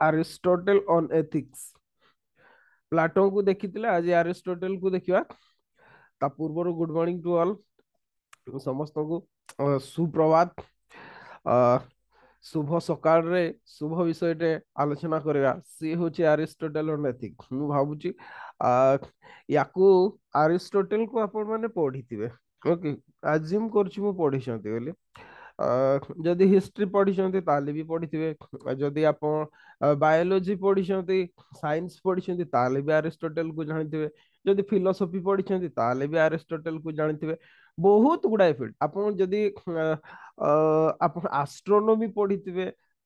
aristotle on ethics Plato को देखी आज aristotle को देखा ता पूर्व गुड मॉर्निंग टू ऑल समस्त को सुप्रभात शुभ सकाळ रे शुभ विषय टे आलोचना करवा सी हूँ aristotle on ethics मु भावुची याकू aristotle को आपण माने पढ़ी ओके आज्यूम करछि मु पढ़ी बोली जदि हिस्ट्री पढ़ी ताले भी पढ़ी जदि आप बायोलॉजी पढ़ी साइंस पढ़ी ताले भी aristotle को जानते जदि फिलोसफी पढ़ी ताले भी aristotle को जानते बहुत गुड़ाए फील्ड आप जदि आप एस्ट्रोनॉमी पढ़ी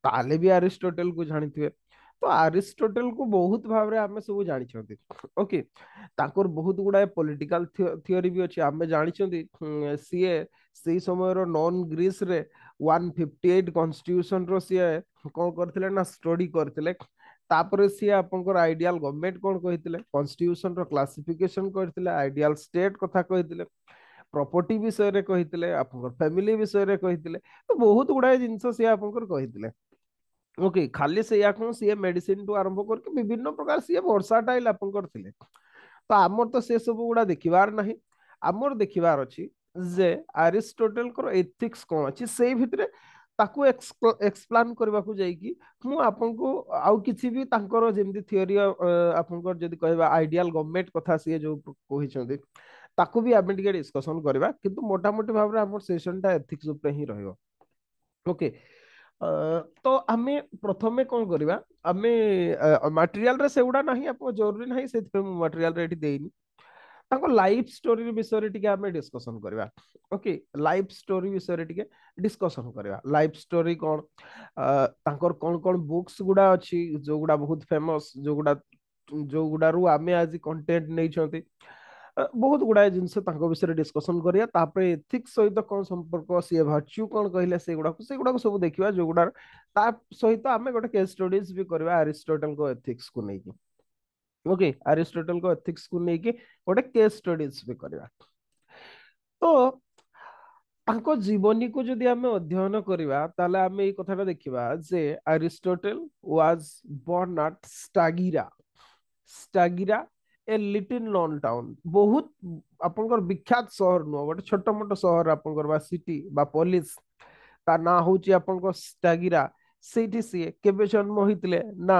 ताले भी aristotle को जानते तो aristotle को बहुत भाव रे आमे सब जानी ओके ताकर बहुत गुड़ाए पॉलिटिकल थियोरी भी अच्छी आमे जानी सीए से समय नॉन ग्रीस रे 158 कॉन्स्टिट्यूशन रो सी कौन करथिले ना स्टडी करथिले तापर सी आपनकर आइडियल गवर्नमेंट कौन कहिथिले कॉन्स्टिट्यूशन रो क्लासिफिकेशन करथिले आइडियल स्टेट कथा कहिथिले प्रॉपर्टी विषय रे कहिथिले आपनकर फैमिली विषय रे कहिथिले तो बहुत गुडाए जिंस सी आपनकर कहिथिले ओके खाली से या कौन सी मेडिसिन टू आरंभ करके विभिन्न प्रकार सी वर्साटाइल आपनकर थिले तो आमर तो से सब गुड़ा देखिबार नहीं आमर देखिबार अछि जे aristotle को एथिक्स कोन अछि सेई भितरे ताकू एक्सप्लेन करबा को जाई कि मु आपन को आउ किछि भी तांकर जेमि थियोरी आपन को जदी कहबा आइडियल गवर्नमेंट कथा से जो कहि छथि ताकू भी आमे टिके डिस्कशन करबा किंतु मोटा मोटी भाबरे हमर सेशन टा एथिक्स ऊपर ही रहयो ओके तो आमे प्रथमे कोन करबा आमे मटेरियल रे सेउडा नाही आप जरूरी नाही से मटेरियल रे एठी देइनी ताको लाइफ स्टोरी विषय टिके आमे डिस्कशन करबा ओके लाइफ स्टोरी विषय टिके डिस्कशन करबा लाइफ स्टोरी कोन तांकर कोन कोन बुक्स गुडा अछि जो गुडा बहुत फेमस जो गुडा रु आमे आज कंटेंट नै छथि बहुत गुड़ाए जिनस विषय डिस्कशन करिया तापर एथिक्स सहित कौन संपर्क सी भर्च्यू कौन कहले से गुडा सब देखिबा जो गुडा ता सहित आमे गोटे केस स्टडीज भी करबा aristotle को एथिक्स को नेकी ओके aristotle को एथिक्स को नेकी गोटे केस स्टडीज भी करबा तो तांको जीवनी को जदि आमे अध्ययन करिबा ताले आमे এই কথাটা দেখিবা যে aristotle was born at Stagira a little known town बहुत आपनकर विख्यात शहर नुह गोटे छोट मोट शहर आपनकर बा सिटी बा पोलिस ता ना होची आपनकर स्टागिरा सेठी से केबे जन्म होइतले ना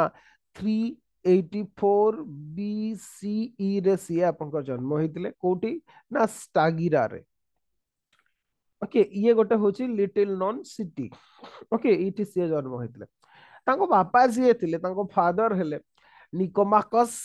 384 बीसीई रे से आपनकर जन्म होइतले कोठी ना स्टागिरा रे ओके ये गोटे होची लिटिल नॉन सिटी ओके इटी से जन्म होइतले तांको बापा जी थिले तांको फादर हेले निकोमाकस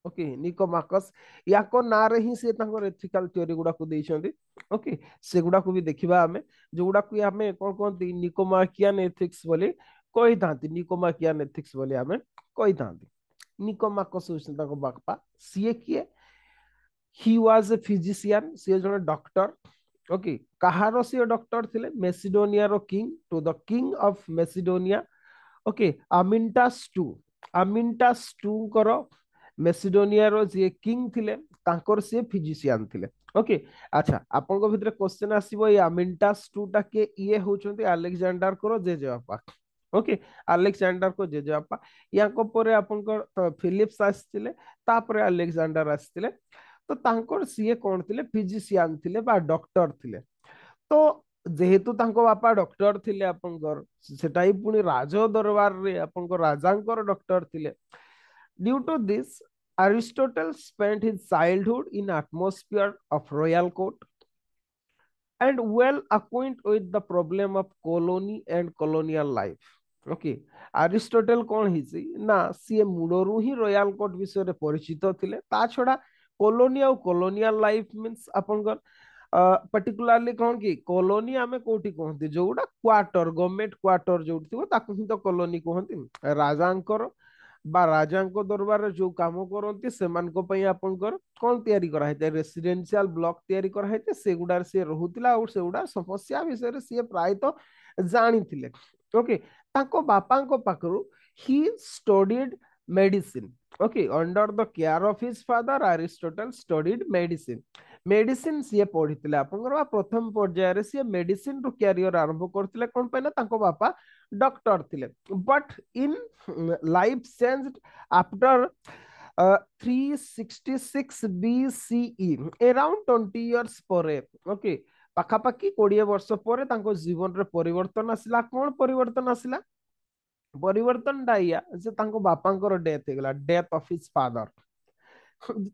ओके निकोमाकस याको ना रे ही से तांकर एथिकल थ्योरी गुडा को देइछंती ओके से गुडा को भी देखिबा हमें जो गुडा को हमें कोन कोन निकोमाकियन एथिक्स बोली कहि थांती निकोमाकियन एथिक्स बोली हमें कहि थांती निकोमाकस होसन तांको बापा सीए किए ही वाज ए फिजिशियन से जने डॉक्टर ओके कहारो से डॉक्टर थिले मेसिडोनिया रो king to the king of Macedonia okay Amyntas two करो मेसिडोनिया रो जे किंग थिले तांकर से फिजिशियन थिले ओके अच्छा आपन को भितरे क्वेश्चन आसीबो ये आमिनटास टू टा के ये होचंती अलेक्जेंडर को जेजेबापा ओके अलेक्जेंडर को जेजेबापा याको परे आपन को फिलिप्स आस्थिले तापरे अलेक्जेंडर आस्थिले तो तांकर सीए कोन थिले फिजिशियन थिले बा डॉक्टर थिले तो जेहेतु तांको बापा डॉक्टर थिले आपनकर सेटाई पुनी राज दरबार रे आपनकर राजांकर डॉक्टर थिले due to this Aristotle spent his childhood in atmosphere of royal court and well acquainted with the problem of colony and colonial life. Okay aristotle कौन हिची ना सी मूलरू ही रॉयल कोर्ट विषय रे परिचित थिले ता छडा कॉलोनी और कॉलोनियल लाइफ मींस आपनकर पर्टिकुलरली कौन की कॉलोनी आमे कोठी कहंती जोडा क्वार्टर गवर्नमेंट क्वार्टर जोड थिबो ताकू ही तो कॉलोनी कहंती राजांकर बा राजांको दरबार रे जो काम करंती सेमानको पई आपनकर कोन तयारी करा हेते रेसिडेंशियल ब्लॉक तयारी करा हेते सेगुडार से रहुतिला और सेगुडा समस्या विषय रे से प्राय तो जानी थिले ओके ताको बापांको पाखरु he studied medicine okay under the care of his father Aristotle studied medicine medicine सी पढ़ी आपंकर प्रथम पर्यायर सी मेडिसिन रु कैरियर आरंभ करते कौन पे ना तांको बापा डॉक्टर थिले but in life changed after 366 BCE around 20 years परे ओके पाखापाखि 20 वर्ष पर जीवन रे परिवर्तन आसला कौन परिवर्तन आसला परिवर्तन या जे तांको बापांकर डेथ हेगला डेथ ऑफ हिज फादर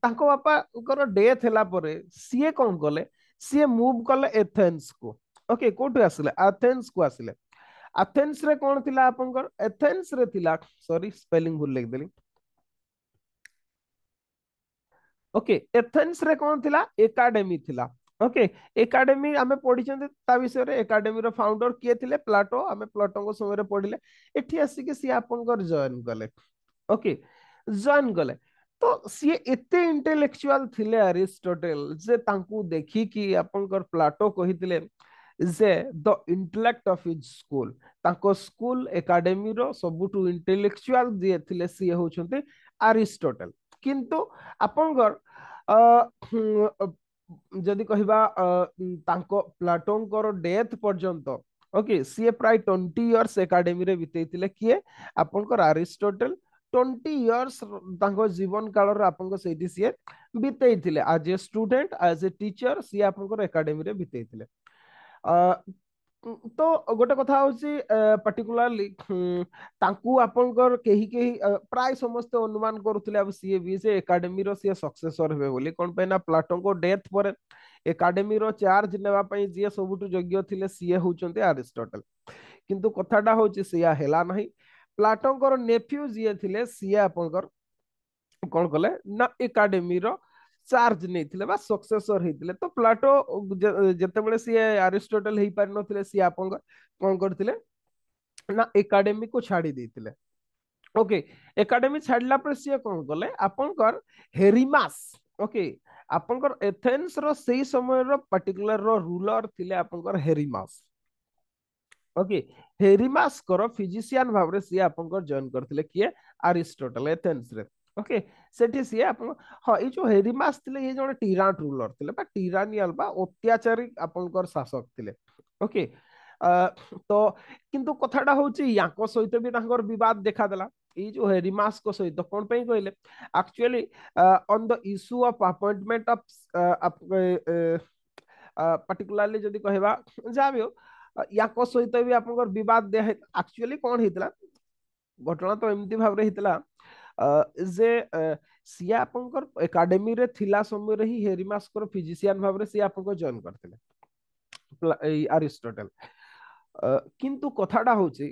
तांको बापांकर डेथ हैला परे सीए कौन कले सीए मूव कले एथेंस को ओके कोठे आसिले एथेंस को आसिले एथेंस रे कौन थिला आपंकर एथेंस रे थिला सॉरी स्पेलिंग भूल लिख देली ओके एथेंस रे कौन थिला एकाडेमी थिला ओके एकाडेमी आमे पढ़ी ता विषय रे एकाडेमी रो फाउंडर किए थिले प्लाटो आमे प्लाटो को समय रे पढ़िले एठी आसी के सी आपनकर जॉइन कले ओके जॉइन कले तो सी एते इंटेलेक्चुअल थिले अरिस्टोटल जे तांकू देखी कि आपनकर प्लाटो कहिथिले जे the intellect of his school तांको स्कूल एकाडेमी रो सबुटु इंटेलेक्चुअल जे थिले सी होचंते अरिस्टोटल किंतु आपनकर जदि कहबा प्लाटोंकर डेथ पर्यंत ओके सी प्राय 20 इयर्स एकाडेमी रे बितेइतिले किए आपनकर अरिस्टोटल 20 इयर्स जीवन काल रे आपनको सेठी सी बितेइतिले as a student as a teacher सी आपनकर एकाडेमी रे बितेइतिले तो गोटे कथा होची पर्टिकुलरली तांकू आपनकर केही केही प्राय समस्त अनुमान करूथिले अब सीए बी से एकाडेमी रो सीए सक्सेसर हेबे बोली कोन पे ना प्लाटो को डेथ पर एकाडेमी रो चार्ज नेवा पई जे सबुटु योग्य थिले सीए होचंते अरिस्टोटल किंतु कथाटा होची सीया हेला नहीं प्लाटो को नेफ्यू जे थिले सीए आपनकर कौन कले ना एकाडेमी रो चार्ज नहीं बा सक्सेसर होते तो प्लाटो जितेबाला सी अरिस्टोटल हो पार नथिले सी आप कौन करथिले ना एकाडेमी को छाड़ी देथिले ओके एकाडेमी छाड़ला पर सी कौन कले आपनकर हेरिमास ओके आपनकर एथेंस रो सेही समय रो पर्टिकुलर रो रूलर थिले आपनकर हेरिमास ओके हेरिमास करो फिजिशियन भाव रे सी आपनकर जॉइन करथिले किए अरिस्टोटल एथेंस रे ओके सेठी सी आपन हां ए जो हेरिमास थिले ये जने टिरांट रूलर थिले बा टिरानियल बा अत्याचारी आपनकर शासक थिले ओके तो किंतु कथाटा होची याको सहित भी तांकर विवाद देखा देला ई जो हेरिमास को सहित कोन पे कहले actually on the issue of appointment of particularly जदि कहबा जाबे याको सहित भी आपनकर विवाद दे एक्चुअली कौन हेतला घटना तो एमती भाव रे हेतला जे सिया आपनकर एकाडेमी रे थिला समय रे ही हेरिमास कर फिजिशियन भाव रे सिया आपनको जॉइन करथिले अरिस्टोटल किंतु कथाटा होची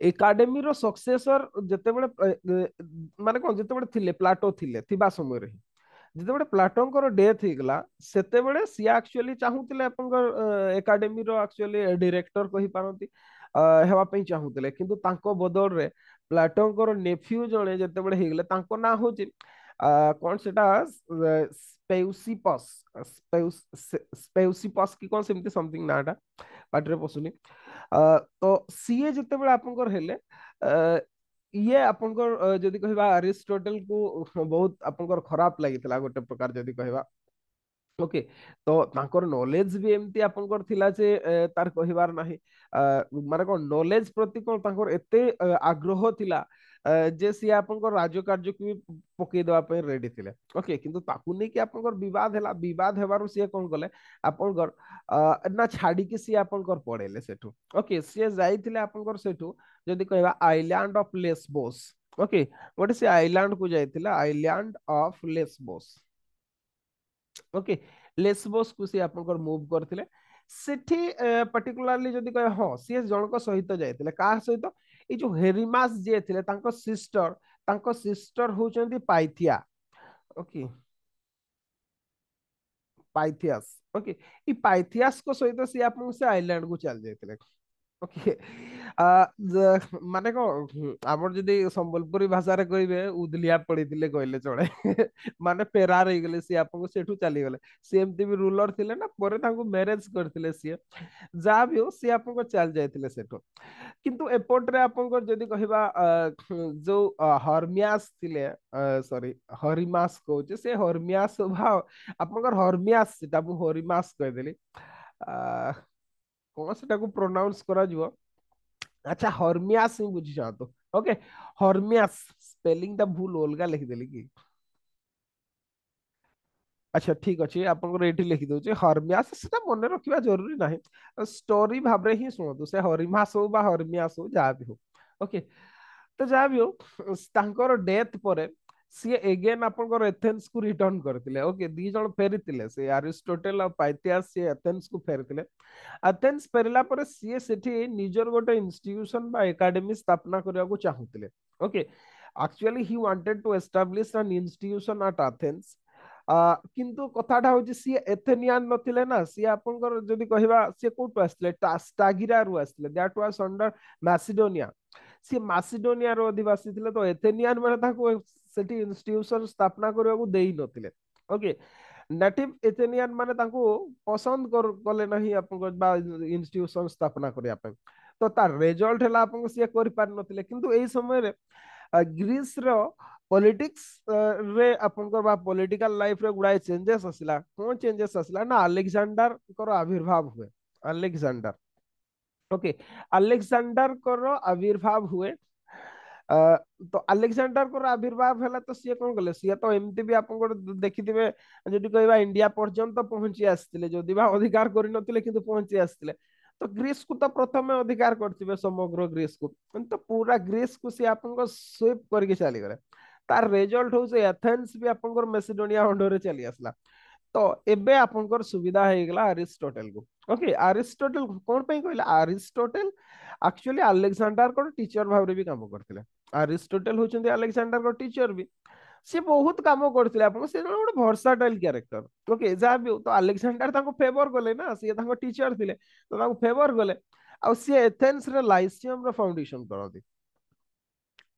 एकाडेमी रो सक्सेसर जतेबेले माने कोन जतेबेले थिले प्लाटो थिले थिबा समय रे जितेबेले प्लाटोंकर डेथ ହେଇଗଲା ସେତେବେଳେ ସିଏ ଆକ୍ଚୁअली ଚାହୁଁଥିଲେ ଆପଣଙ୍କର ଏକାଡେମୀ ର ଆକ୍ଚୁअली ଡିରେକ୍ଟର କହି ପାରନ୍ତି ହେବା ପାଇଁ ଚାହୁଁଥିଲେ କିନ୍ତୁ ତାଙ୍କ ବଦଳରେ ପ୍ଲାଟୋଙ୍କର ନେଫ୍ୟୁ ଜଣେ ଯେତେବେଳେ ହେଇଗଲେ ତାଙ୍କ ନାଁ ହଉଛି କଣ ସେଟା ସ୍ପେଉସିପସ୍ ସ୍ପେଉସିପସ୍ କି କଣ ସେମିତି ସମଥିଙ୍ଗ ନାଁଟା ପାଟିରେ ପଶୁନି ତ ସିଏ ଯେତେବେଳେ ଆପଣଙ୍କର ହେଲେ ये आपनकर जदि कहबा अरिस्टोटल को बहुत आपनकर खराब लागितला गोटे प्रकार जदि कहबा ओके तो तांकर नॉलेज भी एमती आपनकर थिला जे तार कहिबार नाही माने कोन नॉलेज प्रति कोन तांकर एते आग्रह थिला जे सी आपनकर राज्य कार्य को भी पकई देवा पे रेडी थिले ओके किंतु ताकू नै कि आपनकर विवाद हैला विवाद हेबारु सी कोन गले आपनकर ना छाड़ी कि सी आपनकर पड़ेले सेठू ओके सी जाइथिले आपनकर सेठू जदि कहबा आइलैंड ऑफ लेस्बोस ओके गोटे से आइलैंड को जाइथिले island of Lesbos okay Lesbos को सी आपनकर मूव करथिले सेठी पर्टिकुलरली जदि कहे हां सी जनक सहित जाइथिले का सहित ए जो हेरिमास जे थिले तांको सिस्टर होचंती पाइथिया ओके पाइथियास ओके ई पाइथियास को सहित सी आपन से आइलैंड को चल जाइथिले ओके माने आमर जदि संबलपुरी भाषा रे कहबे उदलिया पड़ीतिले कहले चले माने फेरार हो गले सी आपको सेठू चली गले सी एमती भी रूलर थिले ना परे तांको मैरिज करथिले सी जा भी हो सी आपको चल जाइतिले सेठू किंतु एपटरे आपन जदि कहबा जो हरमियास थिले सॉरी हरिमास कहूचे से हरमियास भाव आपन हरमियास सेटा मु हरिमास कह देली कौन सेटा को प्रोनाउंस करा जिवो अच्छा हर्मियास ही बुझी जातो ओके हर्मियास स्पेलिंग ता भूल अलगा लिख देली कि अच्छा ठीक अच्छे आपन एठी लिखि दउचे हर्मियास सेटा मने रखिबा जरूरी नाही स्टोरी भाबरे ही सुनतु से हरिमास हो बा हर्मियास हो जा भी हो ओके तो जहाँ भी हो तांकर डेथ पर सी एगेन आपनकर एथेंस को रिटर्न करथिले ओके दी जण फेरिथिले से अरिस्टोटेल और पाइथियास से एथेंस को फेरिथिले एथेंस फेरिला पर सी सेठी निजर गोटे इंस्टीट्यूशन बा एकेडमी स्थापना करबा को चाहुथिले okay actually he wanted to establish an institution at Athens किंतु कथाटा हूँ सी एथेनियान नथिले ना सी आपनकर जदि कहबा सी कोटु आस्थिले स्टागिरा रु आस्थिले दैट वाज अंडर मैसिडोनिया सी मासिडोनिया रो अधिवासी थिले तो एथेनियन माने ताको सेठी इंस्टीट्यूशन स्थापना करबा को देई नथिले ओके नेटिव एथेनियन माने ताको पसंद कले नहीं आपन बा इंस्टीट्यूशन स्थापना करिया पे तो तार रिजल्ट हला आपन से करि पार नथिले किंतु एई समय रे ग्रीस रो पॉलिटिक्स रे आपन बा पॉलिटिकल लाइफ रे गुडाय चेंजेस आसिला कोन चेंजेस आसिला ना अलेक्जेंडर को आविर्भाव हुए अलेक्जेंडर ओके अलेक्जेंडर को आविर्भाव हुए तो अलेक्जेंडर को आविर्भाव है तो सी कौन कले सी तो एमती भी आप देखिथिबे जदि कहबा इंडिया पर्यंत पहुंची आस्थिले जदि बा अधिकार करि नथिले किंतु पहुंची आस्थिले तो ग्रीस को तो प्रथम अधिकार करथिबे समग्र ग्रीस को तो पूरा ग्रीस को सी आपन स्वीप करके चली गले तार रिजल्ट हो से एथेंस भी आपन मैसिडोनिया अंडर रे चली आसला तो एबे आपनकर सुविधा हो गला अरिस्टोटेल को ओके अरिस्टोटेल कोन पे कहला अरिस्टोटेल एक्चुअली अलेक्जेंडर को टीचर भाव रे भी काम करथिले अरिस्टोटेल होचंदी अलेक्जेंडर को टीचर भी से बहुत काम करथिले आपन से ଗୋଟେ भर्साटाइल कैरेक्टर ओके जा भी हो, तो अलेक्जेंडर ताको फेवर गले ना से ताको टीचर थिले तो ताको फेवर गले आ से एथेंस रे लाइसियम रो फाउंडेशन करथि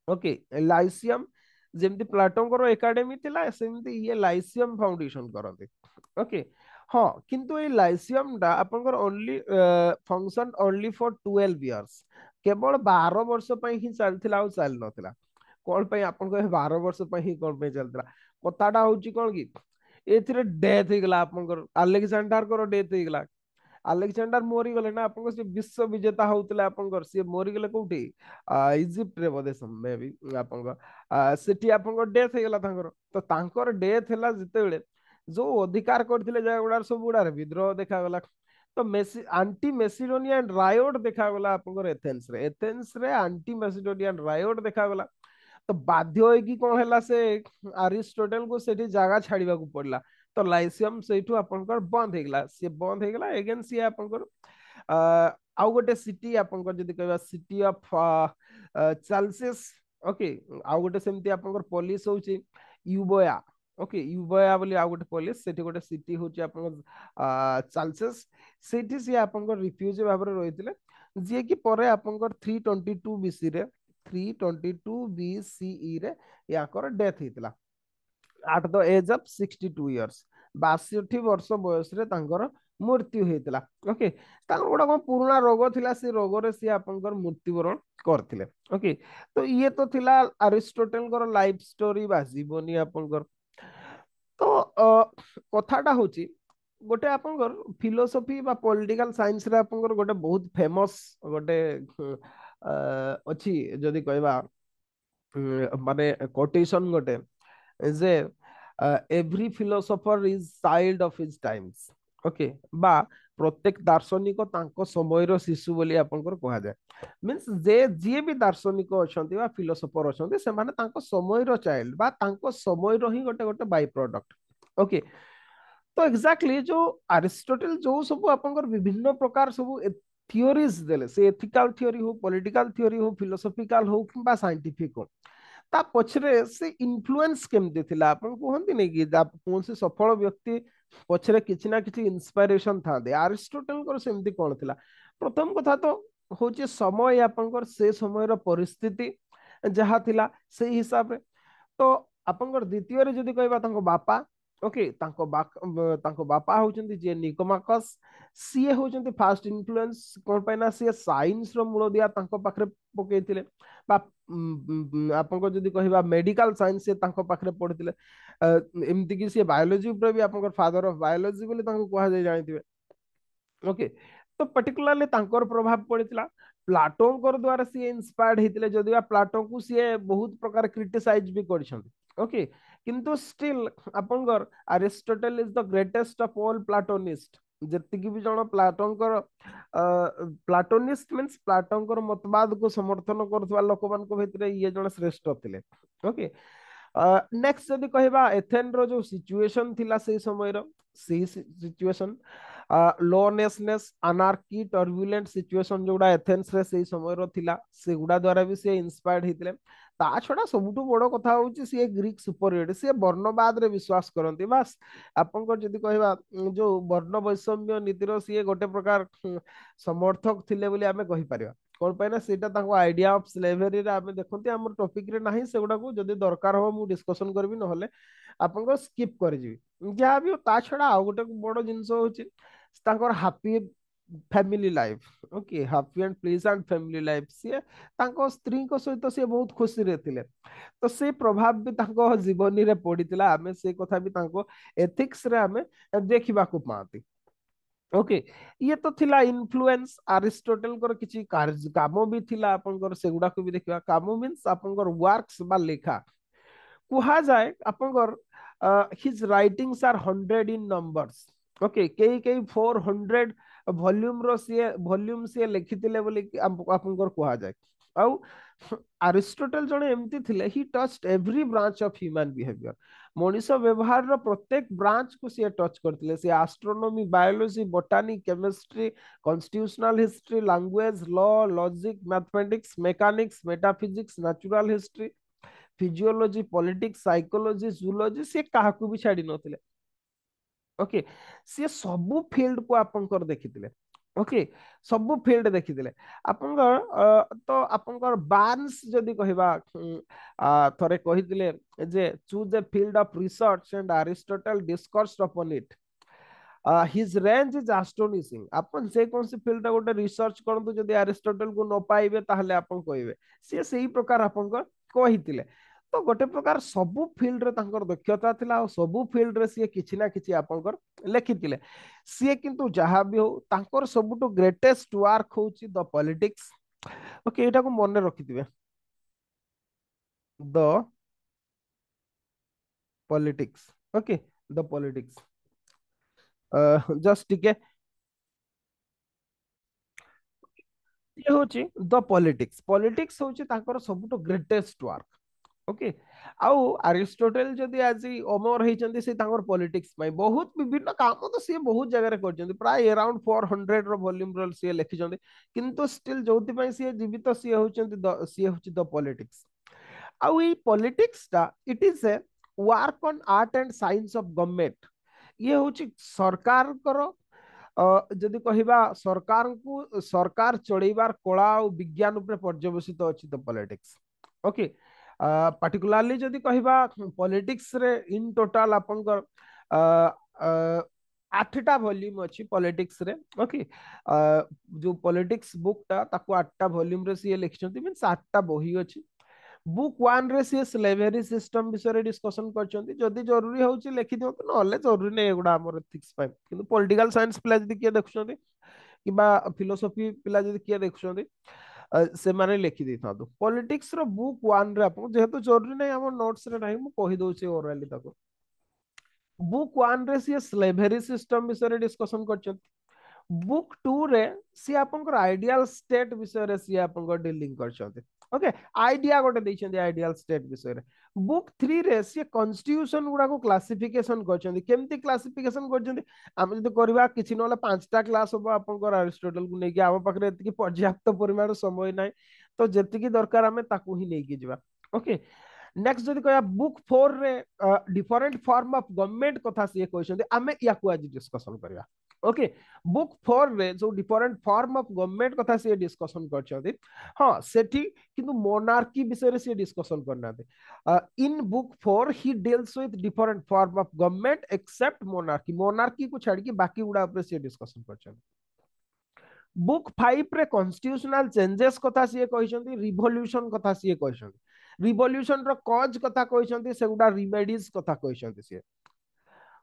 ओके लाइसियम जेमती प्लाटोंकर एकाडेमी थिला सेमती ये लाइसियम फाउंडेशन करथि ओके हाँ किंतु ये लाइसियम डा आपनकर only function only for 12 years केवल 12 वर्ष पई ही चलथिला आ चल नथिला कोन पई आपन को 12 वर्ष पई ही कोन पई चलथिला कथाटा होची कोन की एथिरे डेथ हे गला आपनकर अलेक्जेंडर को डेथ हे गला अलेक्जेंडर मोरी गले ना आपन से विश्व विजेता होतले आपन से मोरी गले कोठी इजिप्ट रे बोधे समय भी आपन सेठी आपन डेथ हे गला तांकर तो तांकर डेथ हैला जते बेले जो अधिकार करथिले जा गुडार सब गुडार विद्रोह देखा गला तो मेसी आंटी मेसिडोनियन रायोट देखा गला आपन एथेंस रे आंटी मेसिडोनियन रायोट देखा गला तो बाध्य होगी कौन हैला से अरिस्टोटल को सेठी जागा छाड़ीबा को पड़ला तो लाइसियम सेठू आपनकर बंद हे गला से बंद हे गला एगेन से आपनकर आउ गोटे सिटी आपनकर जदी कहबा सिटी ऑफ चाल्सिस ओके आउ गोटे सेमती आपनकर पुलिस होची यूबोया ओके यूबोया बोली आउ गोटे पुलिस सेठी गोटे सिटी होची आपनकर चाल्सिस सेठी से आपनकर रिफ्यूजी भाबरे रहितले जे कि परे आपनकर 322 बीसी रे 322 बीसीई रे याकर डेथ हेतला at the age of 62 years 62 वर्ष बयस रे तांकर मृत्यु हेतला ओके तांकर गोटा कोन पुराना रोग थिला से रोग रे से आपनकर मृत्युवरण करथिले ओके तो ये तो थिला अरिस्टोटल कर लाइफ स्टोरी बा जीवनी आपनकर तो कथाटा होची गोटे आपनकर फिलोसफी बा पॉलिटिकल साइंस रे आपनकर गोटे बहुत फेमस गोटे अछि जदि कहबा माने कोटेशन गोटे जे every philosopher is child of his times okay बा प्रत्येक दार्शनिक तांको समयर शिशु बोली आपनकर कहा जाय मींस जे जे भी दार्शनिक अछंती बा फिलोसोफर अछंती से माने तांको समयर चाइल्ड बा तांको समयर ही गोटे गोटे बाय प्रोडक्ट ओके तो एग्जैक्टली जो अरिस्टोटल जो सब आपनकर विभिन्न प्रकार सब थियोरीज देले से एथिकल थियोरी हो पॉलिटिकल थियोरी हो फिलोसॉफिकल हो किंबा साइंटिफिक हो ता पछरे से इन्फ्लुएंस केमती थिला आपन कहंती नै कि कौन से सफल व्यक्ति पछरे किछि ना किछि इंस्पिरेशन था दे अरिस्टोटल को सेमती कोन थिला प्रथम कथा तो हूँ समय आपंकर से समय परिस्थिति जहाँ थिला से हिसाब रे। तो आपंकर द्वितीय रे जदि कहबा तांको बापा, ओके, तांको बापा होचंती जे निकोमाकस। सीए होचंती फास्ट इन्फ्लुएंस कोन पैना सीए साइंस रो मूल दिया तांको पाखरे पकेइतिले। बा आपंकर जदि कहबा मेडिकल साइंस से तांको पाखरे पढितिले। एमति कि सीए बायोलॉजी ऊपर भी आपंकर फादर ऑफ बायोलॉजी बोली तांको कहा जाय जानिथिबे। ओके, तो पर्टिकुलारली तांकर प्रभाव पड़ितला। प्लाटोंकर द्वारा सी इंस्पायर्ड हेतिले, जदिवा प्लाटो को सी बहुत प्रकार क्रिटिसाइज भी करछन्ति। ओके, किंतु स्टिल आपनकर Aristotle is the greatest of all Platonist. जतिकि भी जण प्लाटोंकर प्लाटोनिस्ट मींस प्लाटोंकर मतवाद को समर्थन करथवा लोक मान को भितरे ये जण श्रेष्ठ थिले। ओके, नेक्स्ट जदि कहबा एथेन रो जो सिचुएशन थिला से समय रो, से सिचुएशन लॉनेसनेस अनार्की टर्बुलेंट सिचुएशन जोड़ा एथेंस रे से समय रो थिला, से गुडा द्वारा भी से इंस्पायर्ड हितले। ता छडा सबुठु बड़ कथा होची से ग्रीक सुपरियड से वर्णवाद रे विश्वास करंती। बस आपनको जदि कहबा जो वर्ण वैषम्य नीतिर से गोटे प्रकार समर्थक थिले बोली आमे कहि परिबा। कोन पैना सेटा ताको आइडिया ऑफ स्लेवरी रे आमे देखंती हमर टॉपिक रे नाही, सेगुडा को जदि दरकार हो मु डिस्कशन करबी, नहले आपनको स्किप कर जीवी जहाँ भी हो। ता छड़ा आउ गोटे बड़ जिनस होची तांकर happy family life. Okay, happy and pleasant family life. सी तांको स्त्री को सहित सी बहुत खुशी रे थिले। तो से प्रभाव भी तांको जीवनी रे पड़ीतिला। आमे से कथा भी तांको एथिक्स रे आमे देखिबा को पाती। ओके, ये तो थिला इन्फ्लुएंस अरिस्टोटल कर किछि कार्य काम भी थिला आपनकर, सेगुडा को भी देखिबा। काम मींस आपनकर वर्क्स बा लेखा कुहा जाए आपनकर। His writings are 100 in numbers. Okay, कई कई 400 वॉल्यूम रो से लिखितिले बोली आपनकर कुहा जाए। आउ अरिस्टोटल जने एमती थिले, ही touched every branch of human behaviour. मनुष्य व्यवहार रो प्रत्येक ब्रांच को से टच करथिले। से astronomy, biology, बोटानी, chemistry, constitutional history, language, law, logic, mathematics, mechanics, metaphysics, natural history, physiology, politics, psychology, zoology, से काहाकू भी छाड़ी नथिले। ओके, से सबु फील्ड को आपनकर देखिथिले। ओके, सबु फील्ड देखिथिले आपनकर। तो आपनकर बार्न्स जदि कहबा थरे कहिथिले जे choose a field of research and Aristotle discoursed upon it. His range is astonishing. अपन से कौन सी फील्ड गोटे रिसर्च करंतु जदि अरिस्टोटल को न पाइबे ताहले अपन कहबे से सही प्रकार आपनकर कहिथिले। तो गोटे प्रकार सबु फील्ड रे तांकर दक्षता थिला, और सबु फील्ड रे से किछि ना किछि आपनकर लेखिथिले। से किंतु जहां भी हो तांकर सबुटु ग्रेटेस्ट वर्क होची द पॉलिटिक्स। ओके, एटा को मन रखिथिबे, the politics. Okay, the politics just टिके ये होची द पॉलिटिक्स। पॉलिटिक्स होची तांकर सबुटु ग्रेटेस्ट वर्क। ओके, आउ अरिस्टोटल जदि आज अमर होइचंदी से तांकर पॉलिटिक्स में बहुत विभिन्न काम तो सी बहुत जगह रे करचंदी। प्राय अराउंड 400 रो वॉल्यूम रो सी लिखिचंदी, किंतु स्टिल जोति पई सी जीवित सी होचंदी सी होची द पॉलिटिक्स। आउ ई पॉलिटिक्स टा it is a work on art and science of government. ये होची सरकार करो जदि कहबा सरकार को सरकार चढ़ेबार कला और विज्ञान उपरे पर्यवसित अछि द पॉलिटिक्स। ओके, पार्टिकुलरली जदि कहबा पॉलिटिक्स रे इन टोटल आपनकर आठटा वॉल्यूम अछि पॉलिटिक्स रे। ओके, जो पॉलिटिक्स बुक टा ताको आठटा वॉल्यूम रे से लिखछंती, मींस आठटा बही अछि। बुक वन रे से स्लेवरी सिस्टम विषय डिस्कशन करछंती। जदि जरूरी होउची लिखि दियो, तो नले जरूरी नै एगुडा हमर एथिक्स पाइ। किंतु पॉलिटिकल साइंस पिला जदि किए देखछंती किबा फिलोसफी पिला जदि किए देखछंती से माने लिखि देता दो पॉलिटिक्स रो बुक वन रे। आपन जेहेतु जरूरी नै हमर नोट्स रे नाही, मु कहि दउची ओरली ताको। बुक वन रे से स्लेवरी सिस्टम विषय डिस्कशन करछंती। बुक टू रे सी आपनकर आइडियल स्टेट विषय रे सी आपनकर डीलिंग करछंती। ओके, आइडिया गोटे दैछंती आइडियल स्टेट विषय रे। बुक थ्री रे सी कॉन्स्टिट्यूशन गुडा को क्लासिफिकेशन करछंती। केमती क्लासिफिकेशन करछंती हम जदि करबा किछि नले पांचटा क्लास हो आपनकर अरिस्टोटल को नेकी। हम पाखरे एतिकी पर्याप्त परिमाण समय नाही, तो जेतिकी दरकार हमें ताकू ही नेकी जिबा। ओके, नेक्स्ट जदि कहया बुक फोर रे डिफरेंट फॉर्म ऑफ गवर्नमेंट कथा सी कहछंती, हमें याकू आज डिस्कशन करबा। ओके बुक 4 रे जो डिफरेंट फॉर्म ऑफ गवर्नमेंट कथा से डिस्कशन करछथि हां सेठी किंतु मोनार्की विषय रे से डिस्कशन करना in book 4 he deals with different form of government except monarchy monarchy को छाड़ी के बाकी गुडा ऊपर से डिस्कशन करछथि बुक 5 रे कॉन्स्टिट्यूशनल चेंजेस कथा से कहछथि रिवोल्यूशन कथा से कहछथि रिवोल्यूशन रो कॉज कथा कहछथि सेगुडा रिमेडीज कथा कहछथि से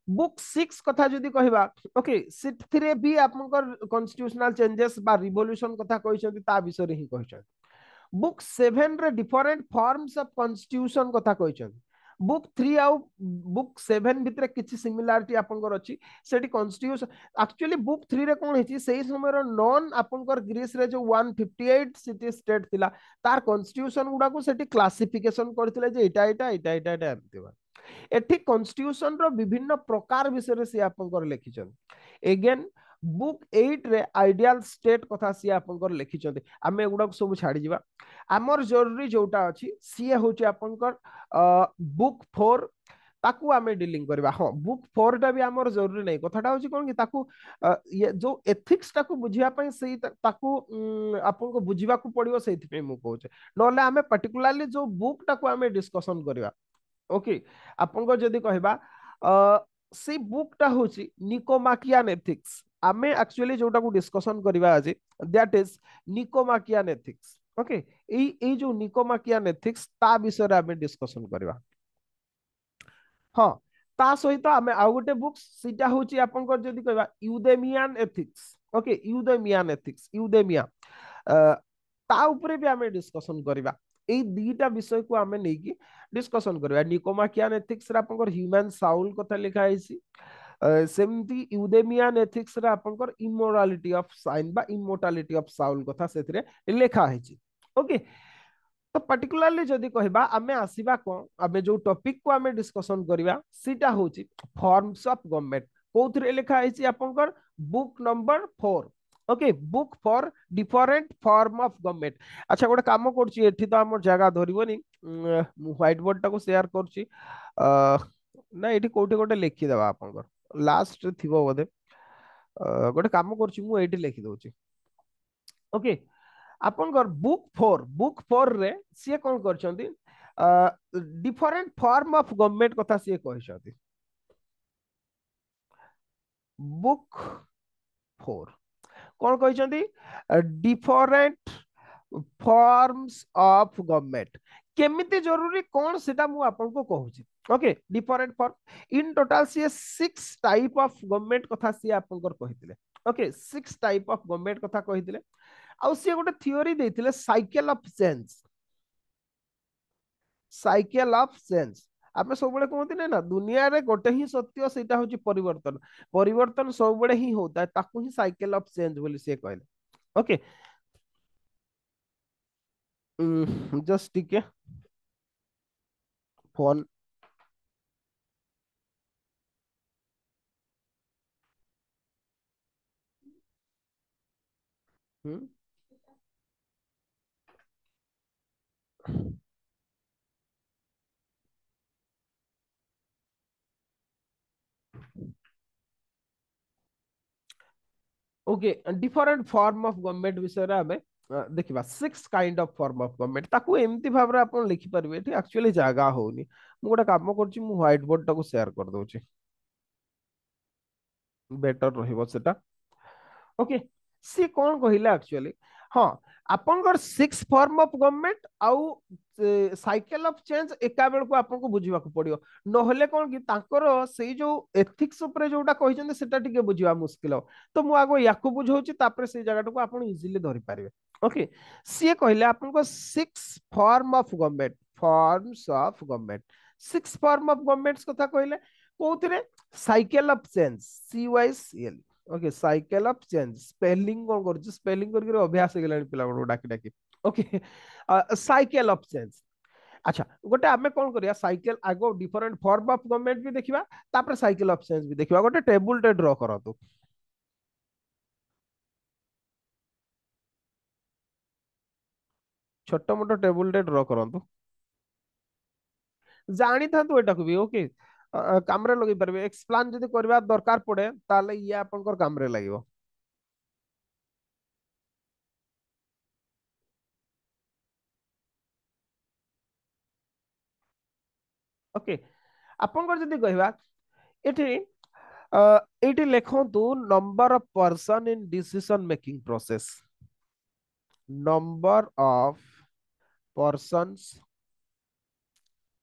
बुक 6 कथा जदि कहबा ओके सिथिरे भी आपनकर कॉन्स्टिट्यूशनल चेंजेस बा रिवोल्यूशन कथा कहछथि ता विषय रे ही कहछथि बुक 7 रे डिफरेंट फॉर्म्स ऑफ कॉन्स्टिट्यूशन कथा कहछथि बुक 3 आउ बुक 7 भितरे किछि सिमिलारिटी आपनकर अछि सेठी कॉन्स्टिट्यूशन एक्चुअली बुक 3 रे कोन हेछि सेही समय रो नॉन आपनकर ग्रीस रे जो 158 सिटी स्टेट थिला तार कॉन्स्टिट्यूशन गुडा को सेठी क्लासिफिकेशन करथिले जे एटा एमति बा एठी कॉन्स्टिट्यूशन रो विभिन्न प्रकार विषय से आपनकर लिखिछन एगेन बुक 8 रे आइडियल स्टेट कथा सी आपनकर लिखिछन आमे एगुडा सब छाडी जिबा हमर जरूरी जोटा अछि सी होची आपनकर बुक 4 ताकू आमे डीलिंग करबा हां बुक 4 टा भी हमर जरूरी नै कथाटा होची कोन कि ताकू ये जो एथिक्स टाकू बुझिया पई सेही ताकू आपन को बुझिबा को पड़ियो सेहि पे मु कहूचे नले आमे पर्टिकुलरली जो बुक टाकू आमे डिस्कशन करबा ओके आपन जदि कहबा से बुकटा होची निकोमाकियान एथिक्स आमे एक्चुअली जोटा को डिस्कशन करबा आज दैट इज निकोमाकियान एथिक्स ओके एई जो निकोमाकियान एथिक्स ता विषय रे आमे डिस्कशन करबा हाँ ता सहित आमे आउ गोटे बुक्स सीटा होची आपन जदि कहबा यूदेमियान एथिक्स ओके यूदेमिया ता उपरे भी आमे डिस्कशन करबा एई दीटा विषय को आमे नै कि डिस्कशन करबा निकोमाकियान एथिक्स रे आपन ह्यूमन साउल कथा लिखा हैसी सेमती यूदेमियान एथिक्स रे आपन इमोरालिटी ऑफ साइन बा इमोर्टालिटी ऑफ साउल कथा सेथिरे लिखा हैची ओके तो पर्टिकुलरली जदि कहबा आमे आसीबा कोन आमे जो टॉपिक को आमे डिस्कशन करबा सीटा होची फॉर्म्स ऑफ गवर्नमेंट कोथरे लिखा हैची आपन book number 4 okay book for different form of government अच्छा गोटे काम करछि एठी तो हमर जगह धरिबोनी मु व्हाइट बोर्ड टाको शेयर करछि ना एठी कोठी गोटे लिखि देबा आपन लास्ट थिबो बोधे गोटे काम करछि मु एठी लिखि दउछि ओके आपनकर बुक 4 रे सिए कोन करछंती डिफरेंट फॉर्म ऑफ गवर्नमेंट कथा सिए कहछंती बुक 4 कोन कहछंती डिफरेंट फॉर्म्स ऑफ गवर्नमेंट केमिति जरूरी कोन सेटा मु आपन को कहूची okay different form in total सी 6 टाइप ऑफ गवर्नमेंट कथा सी आपन को कहितले ओके 6 टाइप ऑफ गवर्नमेंट कथा कहितले आउ सी गोटे थ्योरी देथिले साइकिल ऑफ चेंज आप सब बड़े कहते ना ना दुनिया रे गोटे ही सत्य सेटा होची परिवर्तन परिवर्तन सब बड़े ही होता है ताकू ही साइकिल ऑफ चेंज बोली से कहले ओके जस्ट ठीक है phone okay different form of government विषय रे हमें देखिबा 6 kind of form of government ताकू एमती भाव रे आपण लिखि परबे एठी एक्चुअली जागा होनी मु गोटे काम करछि मु व्हाइट बोर्ड टाको शेयर कर दोछि बेटर रहिबो सेटा ओके सी कौन कहला एक्चुअली हाँ आपनकर 6 फॉर्म ऑफ गवर्नमेंट आउ साइकिल ऑफ चेंज एका बेल को आपन को बुझिबा को पड़ियो नहले कौन कि ताकर सेई जो एथिक्स ऊपर जोटा कहिसंते सेटा टिके बुझिबा मुश्किल हो तो मु आगो याकू बुझौछि तापर से जगह को आपन इजीली धरि पारिबे ओके सी कहले आपन को 6 form of government forms of government 6 form of governments कथा कहले कोउथरे cycle of change CYCL okay cycle of change spelling कोन कर स्पेलिंग करके अभ्यास हो गेलानी पिला बडो डाकी डाकी ओके साइकिल ऑफ चेंज अच्छा गोटे आमे कोन करिया साइकिल आगो डिफरेंट फॉर्म ऑफ गवर्नमेंट भी देखिबा तापर साइकिल ऑफ चेंज भी देखिबा गोटे टेबल टे ड्रॉ करतो छोटो मोटो टेबल टे ड्रॉ करतो जानी था तो एटा को भी ओके काम रे लगे पारे एक्सप्लान जदि करबा दरकार पड़े ताले ये आपनकर काम रे लागिवो। ओके आपनकर जदि कहबा एठी एठी लेखंतु number of person in decision making process, number of persons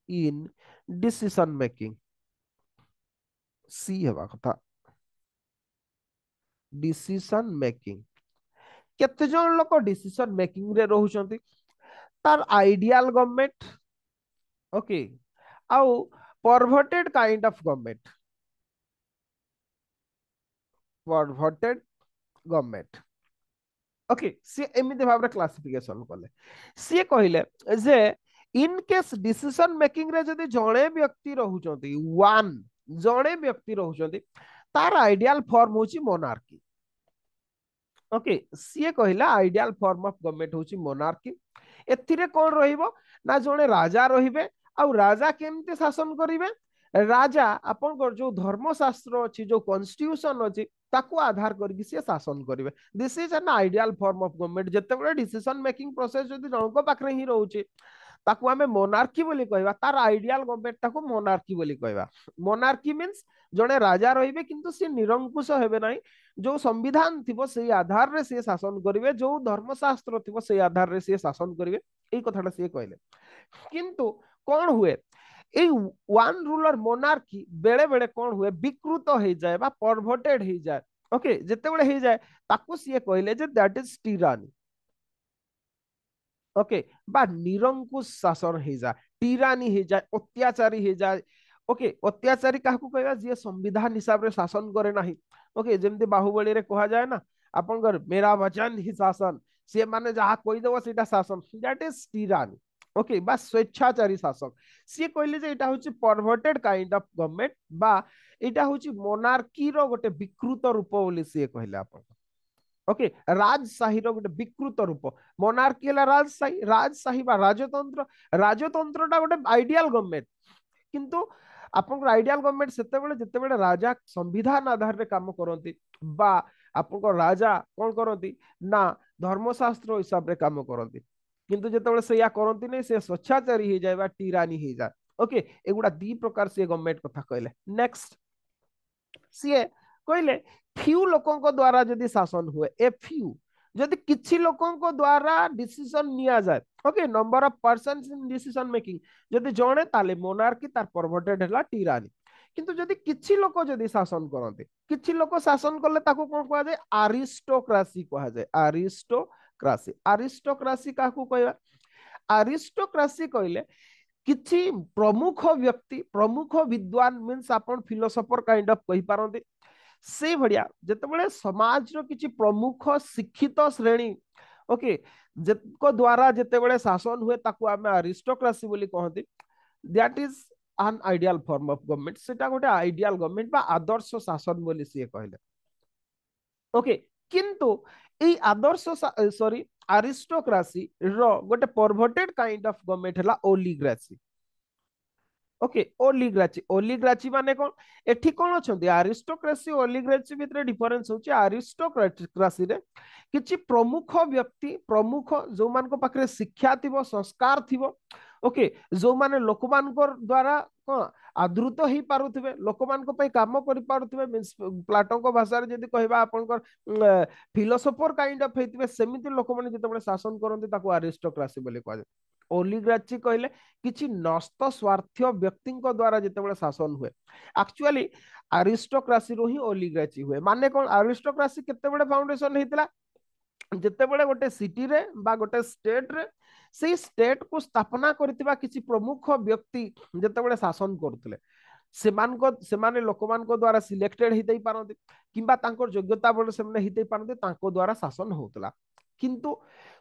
in decision making, सी हेबा कथा डिसीजन मेकिंग केते जन लोक डिसीजन मेकिंग रे रहउचंती तार आइडियल गवर्नमेंट ओके आउ perverted kind of government, perverted government okay सी एमिति भाबरे क्लासिफिकेशन कले सी कहले जे इन केस डिसीजन मेकिंग रे जदि जणे व्यक्ति रहउचंती वन जणे व्यक्ति रहउचंती तार आइडियल फॉर्म होची मोनार्की। ओके सी कहला आइडियल फॉर्म ऑफ गवर्नमेंट होची मोनार्की। एथिरे कोन रहिबो ना जणे राजा रहिबे आ राजा केमते शासन करिवे राजा आपन जो धर्मशास्त्र अछि जो कॉन्स्टिट्यूशन अछि ताकू आधार करके सी शासन करिवे। This is an ideal form of government जते बड़े डिसीजन मेकिंग प्रोसेस जदि जणको पाखरे ही रहउची ताकू आमे मोनार्की बोली कहबा तार आइडियल गवर्नमेंट ताकू मोनार्की बोली कहबा। मोनार्की मींस जड़े राजा रहिबे किंतु से निरंकुश हेबे नाही जो संविधान थिबो सेही आधार रे से शासन करिवे जो धर्मशास्त्र थिबो सेही आधार रे से शासन करिवे एई कथाटा से कहले। किंतु कौन हुए এই ওয়ান রুলর মোনার্কি বেড়ে বেড়ে কোন হুয়ে বিকৃত হয়ে যায় বা পরভর্টেড হয়ে যায় ওকে যেতেবেলে হয়ে যায় তাকু সিয়ে কইলে যে দ্যাট ইজ টিরানি ওকে বা নিরঙ্কুশ শাসন হয়ে যায় টিরানি হয়ে যায় অত্যাচারী হয়ে যায় ওকে অত্যাচারী কাহাকু কইবা যে সংবিধান হিসাবে শাসন করে ନାହିଁ ওকে যেমতি বাহুবলী রে কহা যায় না আপনकर मेरा वचन ही शासन से माने जहा কই দেব সেটা শাসন দ্যাট ইজ টিরানি ওকে বা স্বেচ্ছাচারী শাসক সি কইলে যে এটা হচ্ছে পরভার্টেড কাইন্ড অফ গভর্নমেন্ট বা এটা হচ্ছে মোনার্কির গোটে বিকৃত রূপ বলি সি কইলে আপন ओके राजशाही गोटे विकृत रूप मोनार्की है राजशाही राजशाही राजतंत्र राजतंत्रटा गोटे आइडियल गवर्नमेंट किंतु आपन आइडियल गवर्नमेंट सेतेबेले जेतेबेले राजा संविधान आधार रे काम करंती बा आपन राजा कौन करंती ना धर्मशास्त्र हिसाब रे काम करंती किंतु जेतेबेले से या करंती नै से स्वच्छाचारी हो जाय बा टीरानी हो जाय ओके एगुडा दी प्रकार से गवर्नमेंट कथा कहले। नेक्स्ट सीए कहले फ्यू लोकों द्वारा जदि शासन हुए ए फ्यू जदि किछि लोकों द्वारा डिसीजन निया जाए okay number of person in decision making जदि जणे ताले मोनार्की तार परवर्टेड हला टीरानी किंतु जदि किछि लोक जदि शासन करते किछि लोक शासन करले ताको कोन कहा जाय अरिस्टोक्रेसी कहा जाय अरिस्टोक्रेसी अरिस्टोक्रेसी काकू कहबा अरिस्टोक्रेसी कहले किछि प्रमुख व्यक्ति प्रमुख विद्वान मीन्स आपण फिलोसोफर काइंड ऑफ कहि पारंती से भड़िया जेतेबेले समाज रो किछि प्रमुख शिक्षित श्रेणी ओके को द्वारा जेतेबेले शासन हुए ताकू आमे अरिस्टोक्रेसी बोली कहंती that is an ideal form of government सेटा गोटे आइडियल गवर्नमेंट बा आदर्श शासन बोली से कहले ओके किंतु ए आदर्श सॉरी अरिस्टोक्रेसी रो गोटे परवर्टेड काइंड ऑफ गवर्नमेंट हला ओलिग्रासी ओके ओलिग्राची ओलिग्राची माने कोन एठी कोन अछंती अरिस्टोक्रेसी ओलिग्राची भितर डिफरेंस होची अरिस्टोक्रेसी रे किछि प्रमुख व्यक्ति प्रमुख जो मान को पाखरे शिक्षा थिबो संस्कार थिबो ओके जो माने लोक मान को द्वारा कोन आदृत ही पारुथिबे लोक मान को पई काम करि पारुथिबे मींस प्लाटो को भाषा रे जदी कहबा आपन को फिलोसोफर काइंड ऑफ हेतिबे सेमिति लोक माने जते शासन करंती ताको अरिस्टोक्रेसी बोली कहै ओलिग्राची कहले किछि नस्त स्वार्थ व्यक्ति द्वारा जिते शासन हुए एक्चुअली अरिस्टोक्रेसी रो ही ओलिग्राची हुए माने कोन अरिस्टोक्रेसी केते बडे फाउंडेशन हेतिला जेते बडे गोटे सिटी रे बा गोटे स्टेट रे से स्टेट को स्थापना करथिबा किछि प्रमुख व्यक्ति जेते बडे शासन करथले सेमाने लोकमान को द्वारा सिलेक्टेड हितै पारंती किंबा तांकर योग्यता बडे सेमने हितै पारंती तांको द्वारा शासन होतला किंतु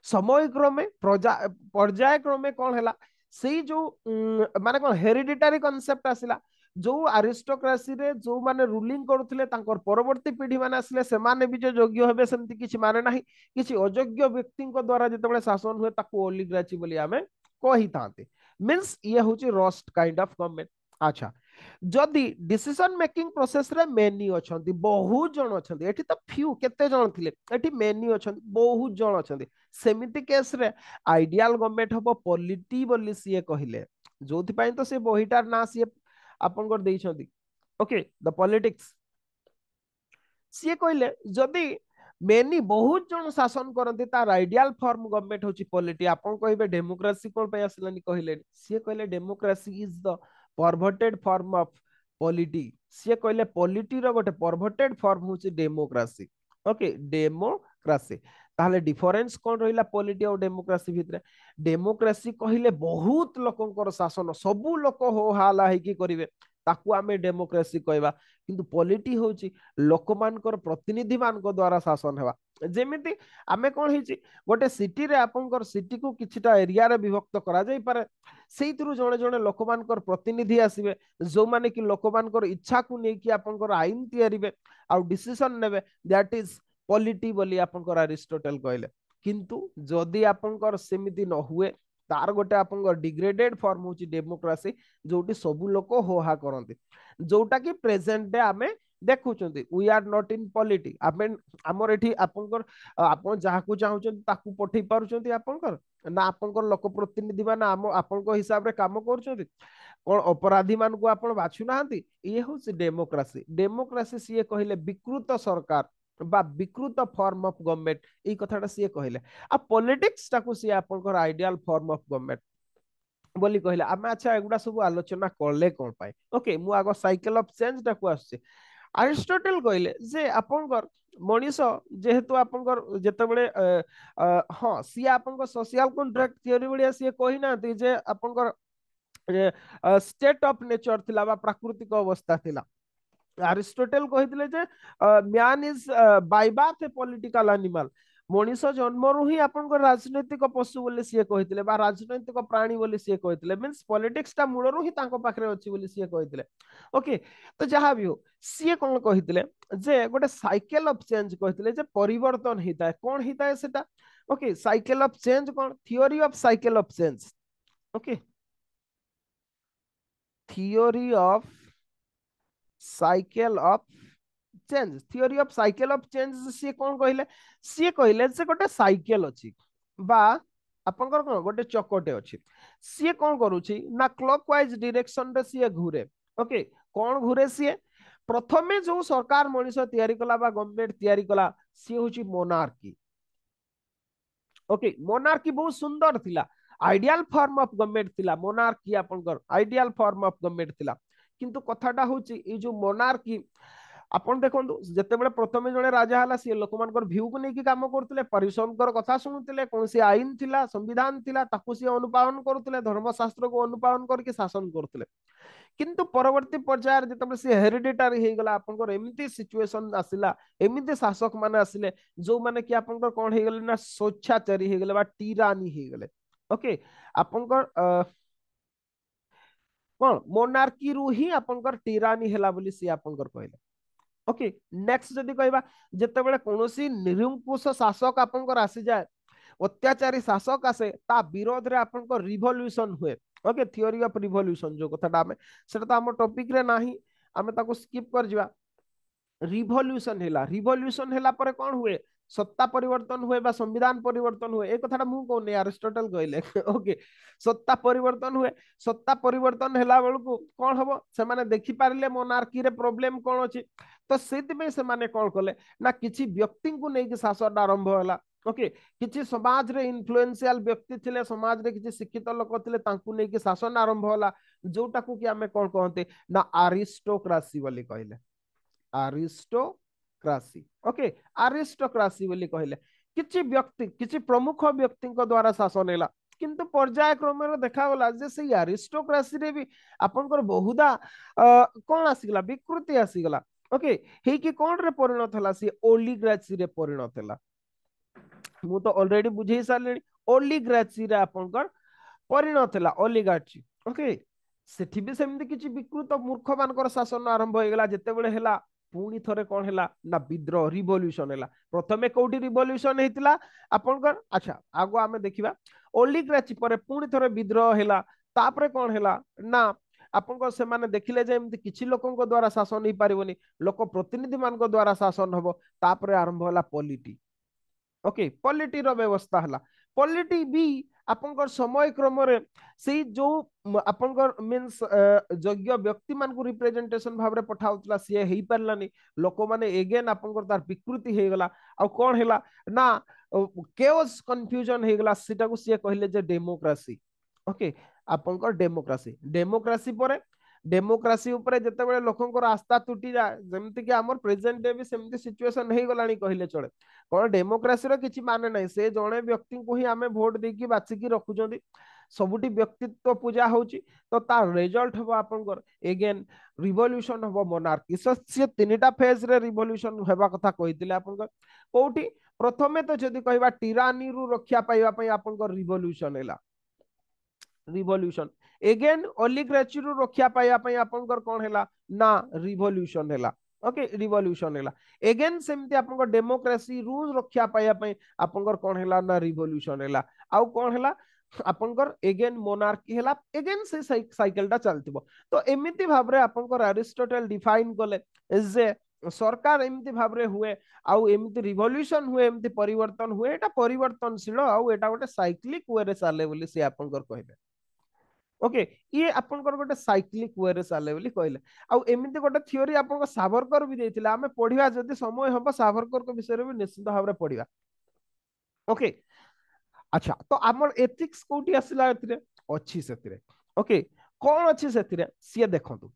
समय क्रमे पर्याय क्रमे कौन है से जो माने कौन हेरिडिटरी कॉन्सेप्ट आसिला जो अरिस्टोक्रेसी रे जो माने रूलिंग करुथिले तांकर परवर्ती पीढ़ी माने आसिले से माने भी जो योग्य हेबे सेमति किछि माने नाही किछि अयोग्य व्यक्ति द्वारा जेतेबेले शासन हुए ताको ओलिग्राची बोली आमे कहि तांते मींस ये होची रोस्ट काइंड ऑफ गवर्नमेंट अच्छा जदि डिसीजन मेकिंग प्रोसेस रे मेनी अछंती बहुत जण अछंती एठी तो फ्यू केते जण थिले एठी मेनी अछंती बहुत जण अछंती सेमिति केस रे आइडियल गवर्नमेंट हबो पॉलिटी बोली सिए कहिले जोथि पई तो से बहिटार ना सिए आपन कर देइछंती ओके द पॉलिटिक्स सिए कहले जदि मेनी बहुत जन शासन करती तार आइडियल फॉर्म गवर्नमेंट होची पॉलिटी आपन कहबे डेमोक्रेसी कोन पे आसलानी कहले सिए कहले democracy is the perverted form of polity सिए कहले पॉलिटी रो गोटे परवर्टेड फॉर्म होची डेमोक्रेसी ओके डेमोक्रेसी ताहले डिफरेंस कोन रहिला पॉलिटी और डेमोक्रेसी भितरे डेमोक्रेसी कहले बहुत लोकंकर शासन सबु लोक हो हाला है की करिवे ताकू आमे डेमोक्रेसी कहबा किंतु पॉलिटी होची लोकमानकर प्रतिनिधि मानक द्वारा शासन हेबा जेमिति आमे कोन हिची गोटे सिटी रे आपनकर सिटी को किछटा एरिया रे विभक्त करा जाई पारे सेइतरु जणे जणे लोकमानकर प्रतिनिधि आसीबे जो माने कि लोकमानकर इच्छा को नै कि आपनकर आईन तयारीबे आ डिसीजन नेबे दैट इज पॉलिटी बोली आपनकर अरिस्टोटल कहले किंतु जदि आपनकर सेमिति न हुए तार गोटे आपनकर डिग्रेडेड फॉर्म होची डेमोक्रेसी जोटी सबु लोक होहा करंती जोटा कि प्रेजेंट डे आमे देखुचंती we are not in polity आमे हमर एठी आपनकर आपन जहा को चाहुचंती ताकू पठै पारुचंती आपनकर ना आपनकर लोक प्रतिनिधि माने हम आपनकर हिसाब रे काम करूचंती कोन अपराधी मान को आपण बाछु नाहंती ये होची डेमोक्रेसी डेमोक्रेसी सिए कहले विकृत सरकार बा विकृत फॉर्म ऑफ गवर्नमेंट এই কথাটা সিଏ କହିଲେ आ पॉलिटिक्स टाकू सिए आपनकर आइडियल फॉर्म ऑफ गवर्नमेंट बोली कहले आमे अच्छा एगुडा सब आलोचना करले कोन पाए ओके मु आगो साइकिल ऑफ चेंज टाकू आछे अरिस्टोटल कहले जे आपनकर मनीष जेहेतु आपनकर जेतेबेले हां सी आपनकर सोशल कॉन्ट्रैक्ट थ्योरी बडिया सी कहि नाती जे आपनकर स्टेट ऑफ नेचर थिला बा प्राकृतिक अवस्था थिला अरिस्टोटल कहितले जे man is by birth a political animal मनीष जन्मरु ही आपनकर राजनैतिक पशु बोली सी कहितले बा राजनैतिक प्राणी बोली सी कहितले मींस पॉलिटिक्स ता मूलरु ही तांको पाखरे अछि बोली सी कहितले ओके तो जहां भी हो सी कोन कहितले जे गोटे साइकिल ऑफ चेंज कहितले जे परिवर्तन हिता है कोन हिता है सेटा ओके साइकिल ऑफ चेंज कोन theory of cycle of change okay theory of cycle of change theory of cycle of change सी कोन कहले सी कहले से गोटे साइकिल अछि बा आपनकर कोन गोटे चकटे अछि सी कोन करूछि ना क्लॉकवाइज डायरेक्शन रे सी घुरे ओके कोन घुरे सी प्रथमे जो सरकार मनीष तयारी कला बा गवर्नमेंट तयारी कला सी होछि मोनार्की ओके मोनार्की बहुत सुंदर थिला आइडियल फॉर्म ऑफ गवर्नमेंट थिला मोनार्की आपनकर आइडियल फॉर्म ऑफ गवर्नमेंट थिला किंतु कथाटा होची ए जो मोनार्की आपण देखंतु जेतेबेले प्रथमे जने राजा हला सी लोक मानकर व्यू को नेकी काम करतले परिसंकर कथा सुनुतले कोनसी आईन थिला संविधान थिला ताकू सी अनुपालन करतले धर्मशास्त्र को अनुपालन करके शासन करतले किंतु परवर्ती पर्याय जेतेबेले सी हेरिडिटरी हे गला आपनकर एमिति सिचुएशन आसिला एमिति शासक माने आसिले जो माने कि आपनकर कोन हे गले ना स्वेच्छाचारी हे गले बा टीरानी हे गले ओके आपनकर कोन मोनार्की रु ही आपनकर टीरानी हेला बोली सी आपनकर कहले ओके नेक्स्ट जदि कहबा जेतेबेले कोनोसी निरंकुश शासक आपनकर आसी जाय अत्याचारी शासक आसे ता विरोध रे आपनकर रिवोल्यूशन हुए ओके थ्योरी ऑफ रिवोल्यूशन जो कथाटा हमें सेटा तो हम टॉपिक रे नाही हमें ताको स्किप कर जिवा रिवोल्यूशन हेला परे कोन हुए सत्ता परिवर्तन हुए बा संविधान परिवर्तन हुए ए कथाटा मु कोने अरिस्टोटल कहले ओके सत्ता परिवर्तन हुए सत्ता परिवर्तन हेला बेलको कोन हबो से माने देखि पारिले मोनार्की रे प्रॉब्लम कोन अछि तो सेति में से माने कोन कले ना किछि व्यक्ति को नै कि शासन आरंभ होला ओके किछि समाज रे इन्फ्लुएंशियल व्यक्ति थिले समाज रे किछि शिक्षित लोक थिले तांकु नै कि शासन आरंभ होला जोटा को कि हमें कोन कहते ना अरिस्टोक्रेसी बोली कहले अरिस्टोक्रेसी ओके अरिस्टोक्रेसी बोली कहले किछि व्यक्ति किछि प्रमुख व्यक्ति द्वारा शासन हैला किंतु पर्याय क्रम रे देखा गला जे से अरिस्टोक्रेसी रे भी आपनकर बहुदा कोन आसीगला विकृति आसीगला ओके हे कि कोन रे परिणत हला सी ओलिगार्ची रे परिणत हला मु तो ऑलरेडी बुझे सारले ओलिगार्ची रे आपनकर परिणत हला ओलिगार्ची ओके सेठी भी सेमति किछि विकृत मूर्ख मानकर शासन आरंभ हो गेला जेते बेले हला पुणी थरे कोन हैला ना विद्रोह रिवोल्यूशन हैला प्रथमे कोठी रिवोल्यूशन हेतिला आपनकर अच्छा आगो आमे देखिबा ओलिगार्ची परे पुणी थरे विद्रोह हैला तापरे कोन हैला ना आपन से माने देखिले जे एमती किछि लोकन द्वारा शासन ही पारिबोनी लोक प्रतिनिधि मान द्वारा शासन हबो तापरे आरंभ होला पॉलिटी ओके पॉलिटी रो व्यवस्था हला पॉलिटी भी आपनकर समय क्रम रे से जो आपनकर मींस योग्य व्यक्ति मान को रिप्रेजेंटेशन भाव रे पठाउतला से हेई परलानी लोक माने अगेन आपनकर तार विकृति हे गला आ कोन हेला ना केओस कंफ्यूजन हे गला सेटा को से कहले जे डेमोक्रेसी ओके आपनकर डेमोक्रेसी डेमोक्रेसी परे डेमोक्रेसी ऊपर जेतेबेले लोकंकर आस्था टूटी जाए जेमति कि हमर प्रेजेंट डे भी सेमति सिचुएशन हे गलानी कहले चले कोन डेमोक्रेसी रो किछि माने नै से जणे व्यक्ति को ही हमें वोट देकी बाछि की रखुचंदी सबुटी व्यक्तित्व पूजा होची तो तार रिजल्ट हबो आपनकर अगेन रिवोल्यूशन हबो मोनार्की से तीनटा फेज रे रिवोल्यूशन हेबा कथा कहितिले आपनकर कोठी प्रथमे तो जदी कहबा टिरानी रु रक्षा पाइबा पई आपनकर रिवोल्यूशन हैला रिवोल्यूशन अगेन ओलिगार्ची रु रक्षा पाइबा पई आपनकर कोन हैला ना रिवोल्यूशन हैला ओके रिवोल्यूशन हैला अगेन सेमती आपनकर डेमोक्रेसी रूल रक्षा पाइबा पई आपनकर कोन हैला ना रिवोल्यूशन हैला आउ कोन हैला आपनकर अगेन मोनार्की हैला अगेन से साइकिल टा चलतिबो तो एमिति भाबरे आपनकर एरिस्टोटल डिफाइन करले जे सरकार एमिति भाबरे हुए आउ एमिति रिवोल्यूशन हुए एमिति परिवर्तन हुए एटा परिवर्तनशील आउ एटा गोटे साइक्लिक वे रे चले बोली से आपनकर कहले ओके ये आपनकर गोटे साइक्लिक वे रे चले बोली कहले आउ एमिति गोटे थ्योरी आपनकर सावरकर भी देथिला हमें पढिबा जदी समय हबो सावरकर को विषय रे भी निश्चित भाबरे पढिबा ओके अच्छा तो आमर एथिक्स कोठी आसिला एथिरे अछि सेतिरे ओके कोन अछि सेतिरे सिए देखंतु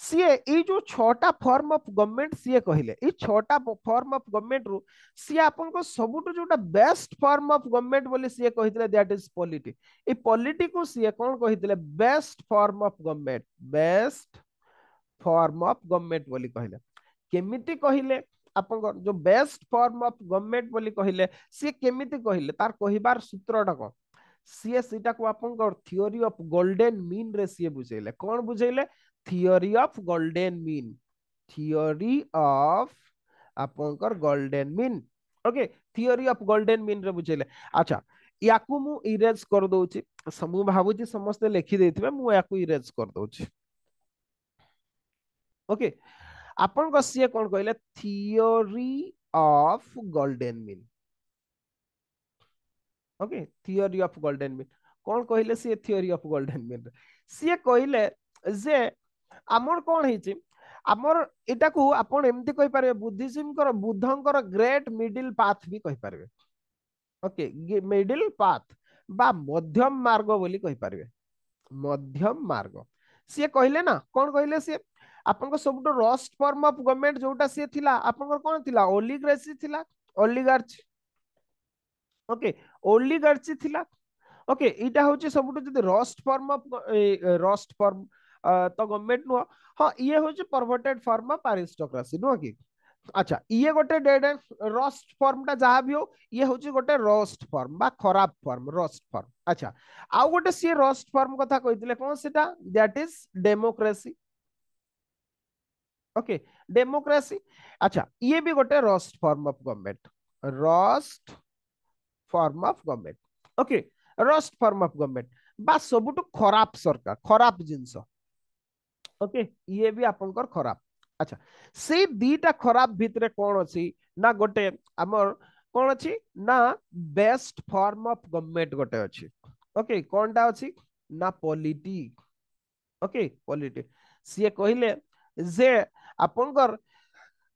सिए ए जो छटा फॉर्म ऑफ गवर्नमेंट सिए कहिले ए छटा फॉर्म ऑफ गवर्नमेंट रु सिए आपन को सबुटो जोटा बेस्ट फॉर्म ऑफ गवर्नमेंट बोली सिए कहितले that is polity a polity को सिए कोन कहितले best form of government best form of government बोली कहिले केमिति कहिले आपन जो बेस्ट फॉर्म ऑफ गवर्नमेंट बोली कहिले सी केमिति कहिले तार कहिबार सूत्रटा को सी सीटा को आपन थ्योरी ऑफ गोल्डन मीन रे सी बुझेले कोन बुझेले theory of golden mean theory of आपन golden mean okay theory of golden mean रे बुझेले अच्छा याकू मु इरेज कर दोची समूह भाबुची समस्त लिखि देथिबे मु याकू इरेज कर दोची ओके आपन को सी कोन कहले theory of golden mean okay theory of golden mean कोन कहले सी थ्योरी ऑफ गोल्डन मीन सी कहले जे हमर कोन हिची हमर एटा को आपन एम्ति कहि पारे बुद्धिज्म कर बुद्धंकर ग्रेट मिडिल पाथ भी कहि पारे ओके मिडिल पाथ बा मध्यम मार्ग बोली कहि पारे मध्यम मार्ग सी कहले ना कोन कहले सी आपन को सबटो रस्ट फॉर्म ऑफ गवर्नमेंट जोटा से थिला आपन को कोन थिला ओलिगार्ची थिला ओलिगार्ची ओके ओलिगार्ची थिला ओके इटा होची सबटो जदी रस्ट फॉर्म तो गवर्नमेंट नो हां ये होची परवर्टेड फॉर्म ऑफ अरिस्टोक्रेसी नो की अच्छा ये गोटे डेड रस्ट फॉर्म टा जहां भी हो ये होची गोटे रस्ट फॉर्म बा खराब फॉर्म रस्ट फॉर्म अच्छा आउ गोटे सी रस्ट फॉर्म कथा कहितले कोन सेटा that is democracy okay democracy अच्छा ये भी गोटे rust form of government rust form of government okay rust form of government बा सबुटु खराब सरकार खराब जिंस ओके ये भी आपनकर खराब अच्छा से दीटा खराब भितरे कोन अछि ना गोटे हमर कोन अछि ना बेस्ट फॉर्म ऑफ गवर्नमेंट गोटे अछि ओके कोनटा अछि ना पॉलिटी ओके पॉलिटी से कहिले जे आपनकर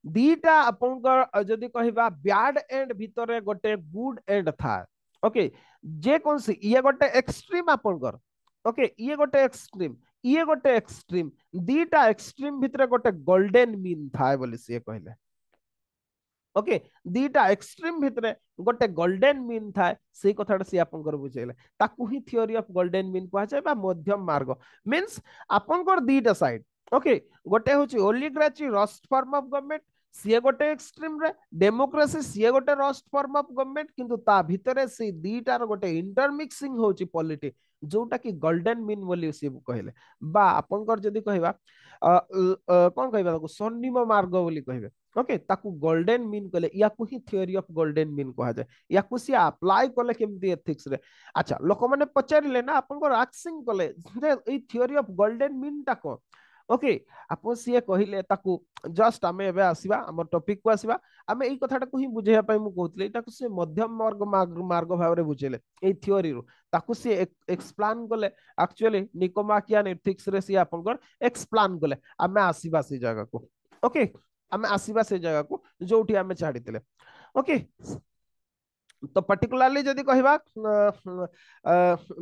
दीटा आपनकर जदी कहिबा बैड एंड भितरे गोटे गुड एंड था ओके जे कोन से ये गोटे एक्सट्रीम आपनकर ओके ये गोटे एक्सट्रीम दीटा एक्सट्रीम भितरे गोटे गोल्डन मीन था बोली से कहले ओके दीटा एक्सट्रीम भितरे गोटे गोल्डन मीन था से कथाटा से आपनकर बुझेले ताकू ही थ्योरी ऑफ गोल्डन मीन कहै छै बा मध्यम मार्ग मींस आपनकर दीटा साइड ओके गोटे होची ओलिगार्ची रस्ट फॉर्म ऑफ गवर्नमेंट सी गोटे एक्सट्रीम रे, डेमोक्रेसी सी गोटे रस्ट फॉर्म ऑफ गवर्नमेंट, किंतु ता भितरे से दीटार गोटे इंटरमिक्सिंग होची पॉलिटी, जोटा कि गोल्डन मीन बोली सी कहले, बा आपनकर जदी कहबा कोन कहबा ताको स्वर्णिम मार्ग बोली कहबे। ओके, ताकू गोल्डन मीन कहले, याकू ही थ्योरी ऑफ गोल्डन मीन कहा जाए, याकू सी अप्लाई कले केमती एथिक्स रे। अच्छा, लोक माने पचारिले ना आपनकर आक्सिंग कले जे ई थ्योरी ऑफ गोल्डन मीन ता को। ओके, आप सी कहले ताकू जस्ट आम एबे आसीबा हमर टॉपिक को आसीबा, आम एई कथाटा को ही बुझेया पई मु कहतले, ताकू से मध्यम मार्ग मार्ग भाव रे बुझेले एई थ्योरी रो, ताकू से एक्सप्लेन कले एक्चुअली निकोमाकियन एथिक्स रे सी आपनकर एक्सप्लेन कले। आम आसीबा से जगह को। ओके, आम आसीबा से जगह को जोठी आम छाड़ीले। ओके, तो पर्टिकुलारली जदि कहबा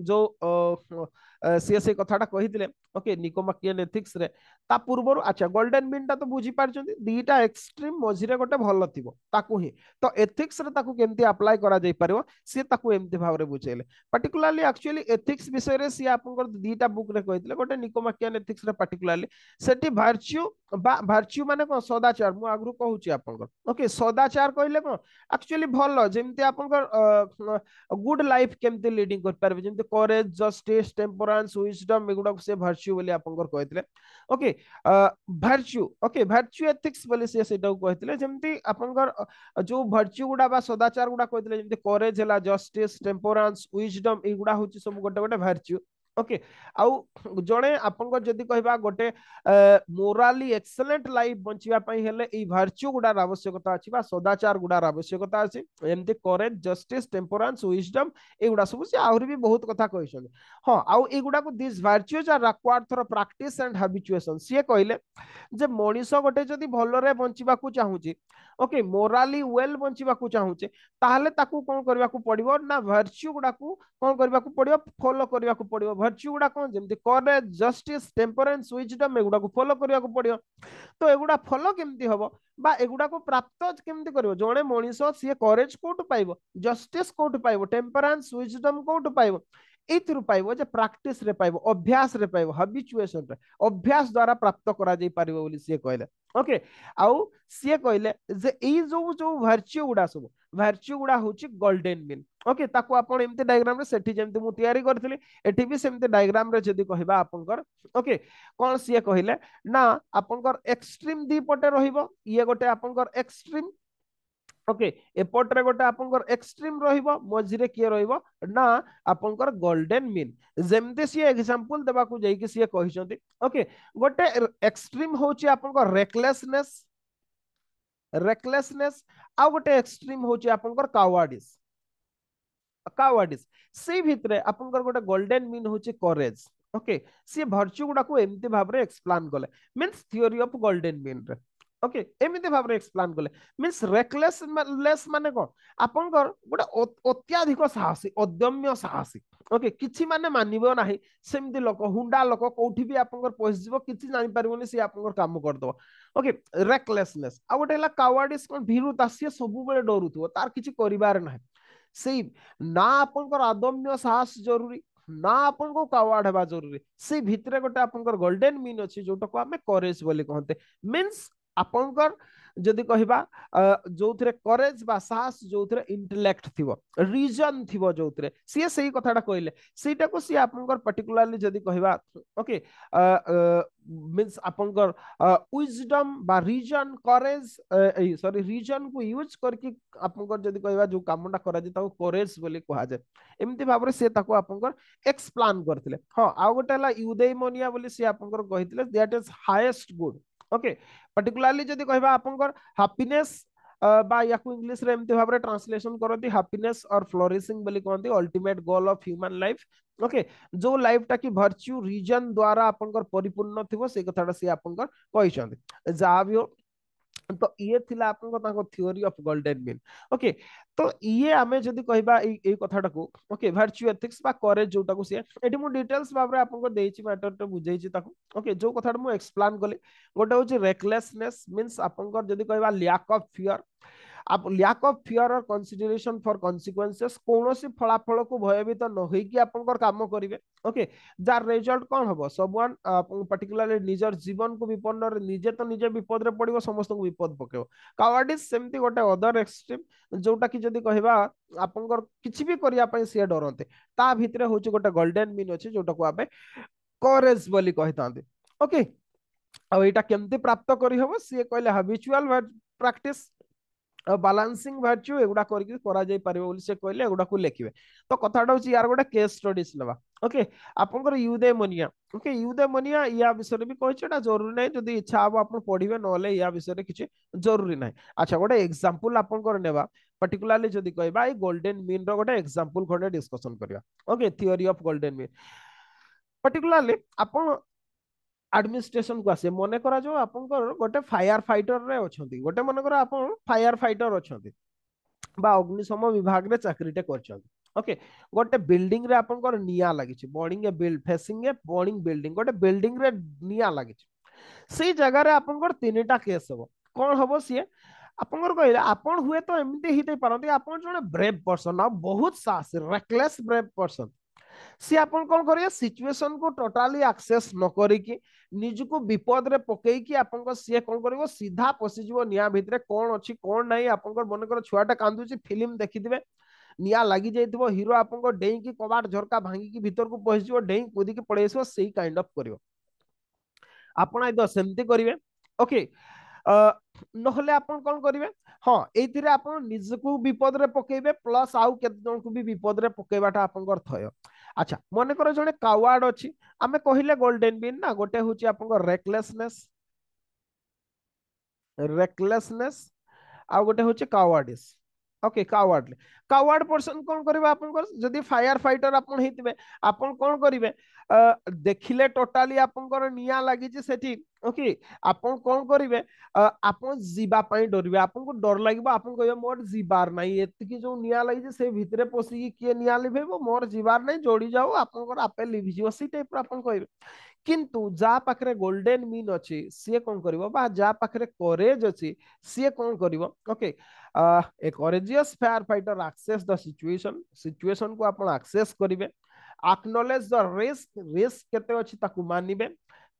जो सी से कथाटा कहिथिले, ओके निकोमाकियन एथिक्स रे ता पूर्वर। अच्छा, गोल्डन मीन ता तो बुझी पारछंती, दीटा एक्सट्रीम मझिरे गोटे भलो थिबो ताकू ही, तो एथिक्स रे ताकू केमती अप्लाई करा जाई परबो सी ताकू एमती भाव रे बुझेले। पर्टिकुलारली एक्चुअली एथिक्स विषय रे सी आपनकर दीटा बुक रे कहिथिले, गोटे निकोमाकियन एथिक्स रे पर्टिकुलारली सेठी वर्च्यू बा वर्च्यू माने कोन सदाचार, मु आगरु कहूची आपनकर। ओके, सदाचार कहले कोन एक्चुअली भलो जेमती आपनकर गुड लाइफ केमती लीडिंग कर पारबे, जेमती करेज, जस्टिस, टेम्परेंस, विजडम, एगुडा से वर्च्यू बोली आपनकर कहथिले। Okay, virtue, okay virtue ethics बोली से सेटा कहथिले, जेमती आपनकर जो वर्च्यू गुडा बा सदाचार गुडा कहथिले, जेमती करेज हला, जस्टिस, टेम्परेंस, विजडम, एगुडा होची सब गोटे गोटे वर्च्यू। ओके, आउ जणे आपनकर जदी कहबा गोटे मोराली एक्सेलेंट लाइफ बंचिबा पई हेले ई वर्च्यू गुडार आवश्यकता अछि, बा सदाचार गुडार आवश्यकता अछि, एमती करेज, जस्टिस, टेम्परेंस, विजडम, एगुडा सब से आहुरी भी बहुत कथा कहिसन। हां, आउ एगुडा को this virtues are required for practice and habituation. सी कहले जे मनीष गोटे जदी भलरे बंचिबा को चाहूची, ओके मोराली वेल बंचिबा को चाहूचे, ताहले ताकू कोन करबा को पड़िबो ना वर्च्यू गुडा को कोन करबा को पड़िबो, फॉलो करबा को पड़िबो। वर्च्यू गुडा कोन जेमति करेज, जस्टिस, टेम्परेंस, विजडम, एगुडा को फॉलो करबा को पड़िबो। तो एगुडा फॉलो केमती हबो बा एगुडा को प्राप्त केमती करिवो, जणे मनीष सी करेज कोट पाइबो, जस्टिस कोट पाइबो, टेम्परेंस, विजडम कोट पाइबो, एथिरु पाइबो जे प्रैक्टिस रे पाइबो, अभ्यास रे पाइबो, हैबिचुएशन रे, अभ्यास द्वारा प्राप्त करा जाई पारिबो बोली सी कहले। ओके, आउ सी कहले जे एई जो जो वर्च्यू गुडा सब, वर्च्यू गुडा होची गोल्डन मीन। ओके, ताको आपण एमते डायग्राम रे सेठी जेमते मु तयारी करथिली, एठी भी सेमते डायग्राम रे जदी कहबा आपनकर। ओके, कोन सी कहले ना आपनकर एक्सट्रीम दी पटे रहिबो, ये गोटे आपनकर एक्सट्रीम। ओके, एपटरे गोटे आपनकर एक्सट्रीम रहिबो, मझिरे किए रहिबो ना आपनकर गोल्डन मीन। जेमते सी एग्जांपल देबा को जाई कि सी कहिसंती। ओके, गोटे एक्सट्रीम होची आपनकर रेकलेसनेस, रेकलेसनेस, आ गोटे एक्सट्रीम होची आपनकर कावर्डिस, कावर्डिस। से भितरे आपनकर गोटे गोल्डन मीन होची करेज। ओके, सी वर्च्यू गुडा को एमती भाबरे एक्सप्लेन कले, means theory of golden mean रे। ओके, एमती भाबरे एक्सप्लेन कले, मींस रेकलेस माने कोन आपनकर गोटे अत्याधिक साहसी, अदम्य साहसी। ओके, किछि माने मानिबो नाही, सेमती लोक हुंडा लोक कोठी भी आपनकर पहुंच किछि जानि पारिबोनी, से आपनकर काम कर दो। Okay, recklessness. आ गोटे हला कावर्डिस, कोन भीरुता, से सब बेले डरुथुव, तार किछि करिवार नाही। से ना आपनकर अदम्य साहस जरूरी, ना आपन को कावार्ड हेबा जरूरी, से भितरे गोटे आपनकर गोल्डन मीन अछि, जोटा को हमें करेज बोली कहते। मींस आपनकर जदि कहबा जोथरे करेज बा साहस, जोथरे इंटेलेक्ट थिबो, रीजन थिबो, जोथरे सी सेही कथाटा कहले, सेटा को सी आपनकर पर्टिकुलरली जदि कहबा। ओके, मींस आपनकर विजडम बा रीजन, करेज, सॉरी रीजन को यूज करके आपनकर जदि कहबा जो कामटा करा जे ताको करेज बोली कहा जाय, एमती भाबरे से ताको आपनकर एक्सप्लेन करथिले। हां, आ गोटे हला यूदेइमोनिया बोली से आपनकर कहिथिले, that is highest good. Okay, particularly जदि कहबा आपनकर हैप्पीनेस बा याकू इंग्लिश रे एमती भाबरे ट्रांसलेशन करती, हैप्पीनेस और फ्लोरिशिंग बोली कहंती, ultimate goal of human life. Okay, जो लाइफ टा की वर्च्यू रीजन द्वारा आपनकर परिपूर्ण थिबो, से कथाटा से आपनकर कहिसंती। जा भी हो, तो ये थिला आपन ताको theory of golden mean. Okay, तो ये आमे जदी कहबा ए कथाटा को, ओके वर्च्यू एथिक्स बा करेज जोटा को से एठी मु डिटेल्स भाबरे आपन को देइछि, मैटर तो बुझेइछि ताको। ओके, जो कथाटा मु एक्सप्लेन कले, गोटे होछि रेकलेसनेस, मींस आपन को जदी कहबा लैक ऑफ फियर। आप लैक ऑफ फियर और कंसीडरेशन फॉर कॉन्सिक्वेंसेस कौन सी फलाफल को भयभीत न होइकी आपनकर काम करिवे ओके जार रिजल्ट कौन हबो सबवन पर्टिकुलरली निजर जीवन को विपन्न रे निजे तो निजे विपद रे पड़िबो समस्त को विपद पकेबो कावर्डिस सेमती गोटे अदर एक्सट्रीम जोटा कि जदी कहबा आपनकर किछि भी करिया पई से डरते ता भितरे होची गोटे गोल्डन मीन अछि जोटा को आबे करेज बोली कहतांते ओके अब एटा केमती प्राप्त करी हबो से कहले हैबिचुअल प्रैक्टिस बालांसिंग भर्च्यू एगुडा करके करा जाई परिबो बोली से कहले एगुडा को लेखिबे तो कथाटा होची यार गोटे केस स्टडीज लेबा ओके आपनकर यूदेमोनिया ओके यूदेमोनिया या विषय भी कहछि एटा जरूरी नै जदी इच्छा हो आपन पढिबे नले या विषय किछि जरूरी नै अच्छा गोटे एग्जांपल आपनकर नेबा पर्टिकुलरली जदी कहबा ए गोल्डन मीन रो गोटे एग्जांपल खडे डिस्कशन करिया okay theory of golden mean particularly आपन एडमिनिस्ट्रेशन को आसे मने करा जो आपनकर गोटे फायर फाइटर रे अछंती गोटे मने करा आपन फायर फाइटर अछंती बा अग्निशम विभाग रे चाकरीटे करछंती ओके गोटे बिल्डिंग रे आपनकर निया लागिछि burning a build facing a burning building गोटे बिल्डिंग रे निया लागिछि सेई जगह रे आपनकर तीनटा केस हबो कोन हबो सिए आपनकर कहले आपन हुए तो एमती हिते पारंती आपन जने ब्रेव पर्सन ना बहुत साहसी रेकलेस ब्रेव पर्सन सी आपन कौन करिए सिचुएशन को टोटाली एक्सेस न करिकी निजको विपद रे पकई की आपन को सी कौन करिवो सीधा पसिजिवो निया भितरे कौन अछि कौन नाही आपन को मन कर छुआटा कांदुची फिल्म देखिदिबे निया लागि जाइथिबो हीरो आपन को डेई की कबाट झरका भांगी की भीतर को पसिजिवो डेई कूदी की पळेसो सेही काइंड ऑफ करिवो आपण आइदो सेमती करिवे ओके नहले आपण कौन करिवे हाँ एथिरे आपण निजको विपद रे पकेइबे प्लस आउ केते जन को भी विपद रे पकेइबाटा आपनकर थय अच्छा मन कर जने कावार्ड अछि आमे कहिले गोल्डन बीन ना गोटे होची आपनकर रेकलेसनेस आ गोटे होची कावार्डिस ओके कावार्ड कावार्ड पर्सन कोन करबे आपन जदी फायर फाइटर आपन हेतिबे आपन कोन करिवे देखिले टोटाली आपनकर निया लागि जे सेठी ओके आपन कोन करिवे आपन जीवा पई डरबे आपन को डर लागबो आपन कहबे मोर जीवार नाही एत की जो निया लागि जे से भितरे पसी की के निया लिभेबो मोर जीवार नाही जोड़ी जाओ आपनकर आपे लिभिजियो सी टाइप आपन कहबे किंतु जा पाखरे गोल्डन मीन अछि से कोन करिवो बा जा पाखरे करेज अछि से कोन करिवो okay A courageous firefighter access the situation को आपण access करिवे acknowledge the risk केते अछि ताकू मानिबे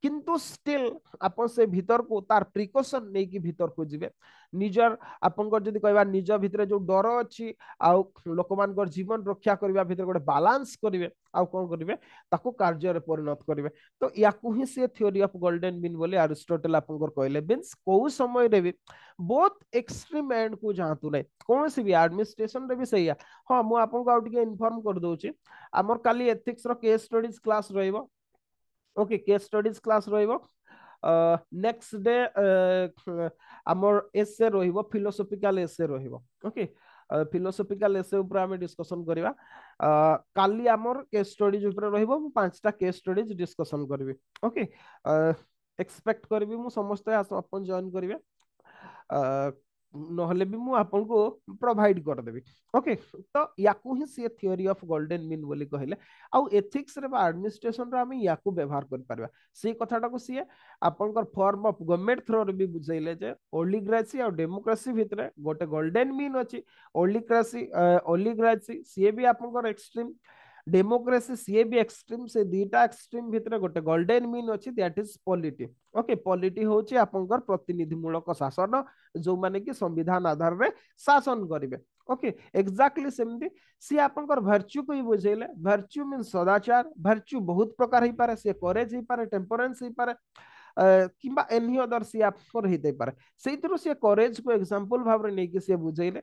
किंतु स्टिल आपण से भीतर को तार प्रिकॉशन नै कि भीतर को जिवे निजर आपण जदी कहबा निज भीतर जो डर अछि आ लोक मानकर जीवन रक्षा करबा भीतर गोटे बैलेंस करिवे आ कोन करिवे ताकू कार्य रे परिणत करिवे तो याकू ही से थ्योरी ऑफ गोल्डन मीन बोली अरिस्टोटल आपनकर कहले मींस को समय रे भी बोथ एक्सट्रीम एंड को जानतु नै कौन सी भी एडमिनिस्ट्रेशन रे भी सही है हां मु आपनको आउट के इन्फॉर्म कर दोची हमर काली एथिक्स रो केस स्टडीज क्लास रहइबो ओके केस स्टडीज क्लास रहइबो नेक्स्ट डे हमर एसे रहइबो फिलोसॉफिकल एसे रहइबो ओके फिलोसॉफिकल एसे ऊपर हमें डिस्कशन करिवा काली हमर केस स्टडीज ऊपर रहइबो मु पांचटा केस स्टडीज डिस्कशन करबी ओके एक्सपेक्ट करबी मु समस्त अपन जॉइन करिवे नहले भी मु आपन को प्रोवाइड कर देबी ओके तो याकू ही से थ्योरी ऑफ गोल्डन मीन बोली कहले आउ एथिक्स रे बा एडमिनिस्ट्रेशन रे हम याकू व्यवहार कर परबा से कथाटा को से आपनकर फॉर्म ऑफ गवर्नमेंट थ्रो रे भी बुझाइले जे ओलिग्रासी और डेमोक्रेसी भितरे गोटे गोल्डन मीन अछि ओलिग्रासी से भी आपनकर एक्सट्रीम डेमोक्रेसी सी भी एक्सट्रीम से दीटा एक्सट्रीम भितर गोटे गोल्डन मीन अछि that is polity okay polity होची आपनकर प्रतिनिधि मूलक शासन जो माने कि संविधान आधार रे शासन करिवे ओके एग्जैक्टली सेमती सी आपनकर वर्च्यू को ही बुझेले वर्च्यू मीन सदाचार वर्च्यू बहुत प्रकार ही पारे से करेज ही पारे टेम्परेंस ही पारे किबा एनी अदर सी आपनकर हिते पारे सेइतरो से करेज को एग्जांपल भाव रे नै कि से बुझेले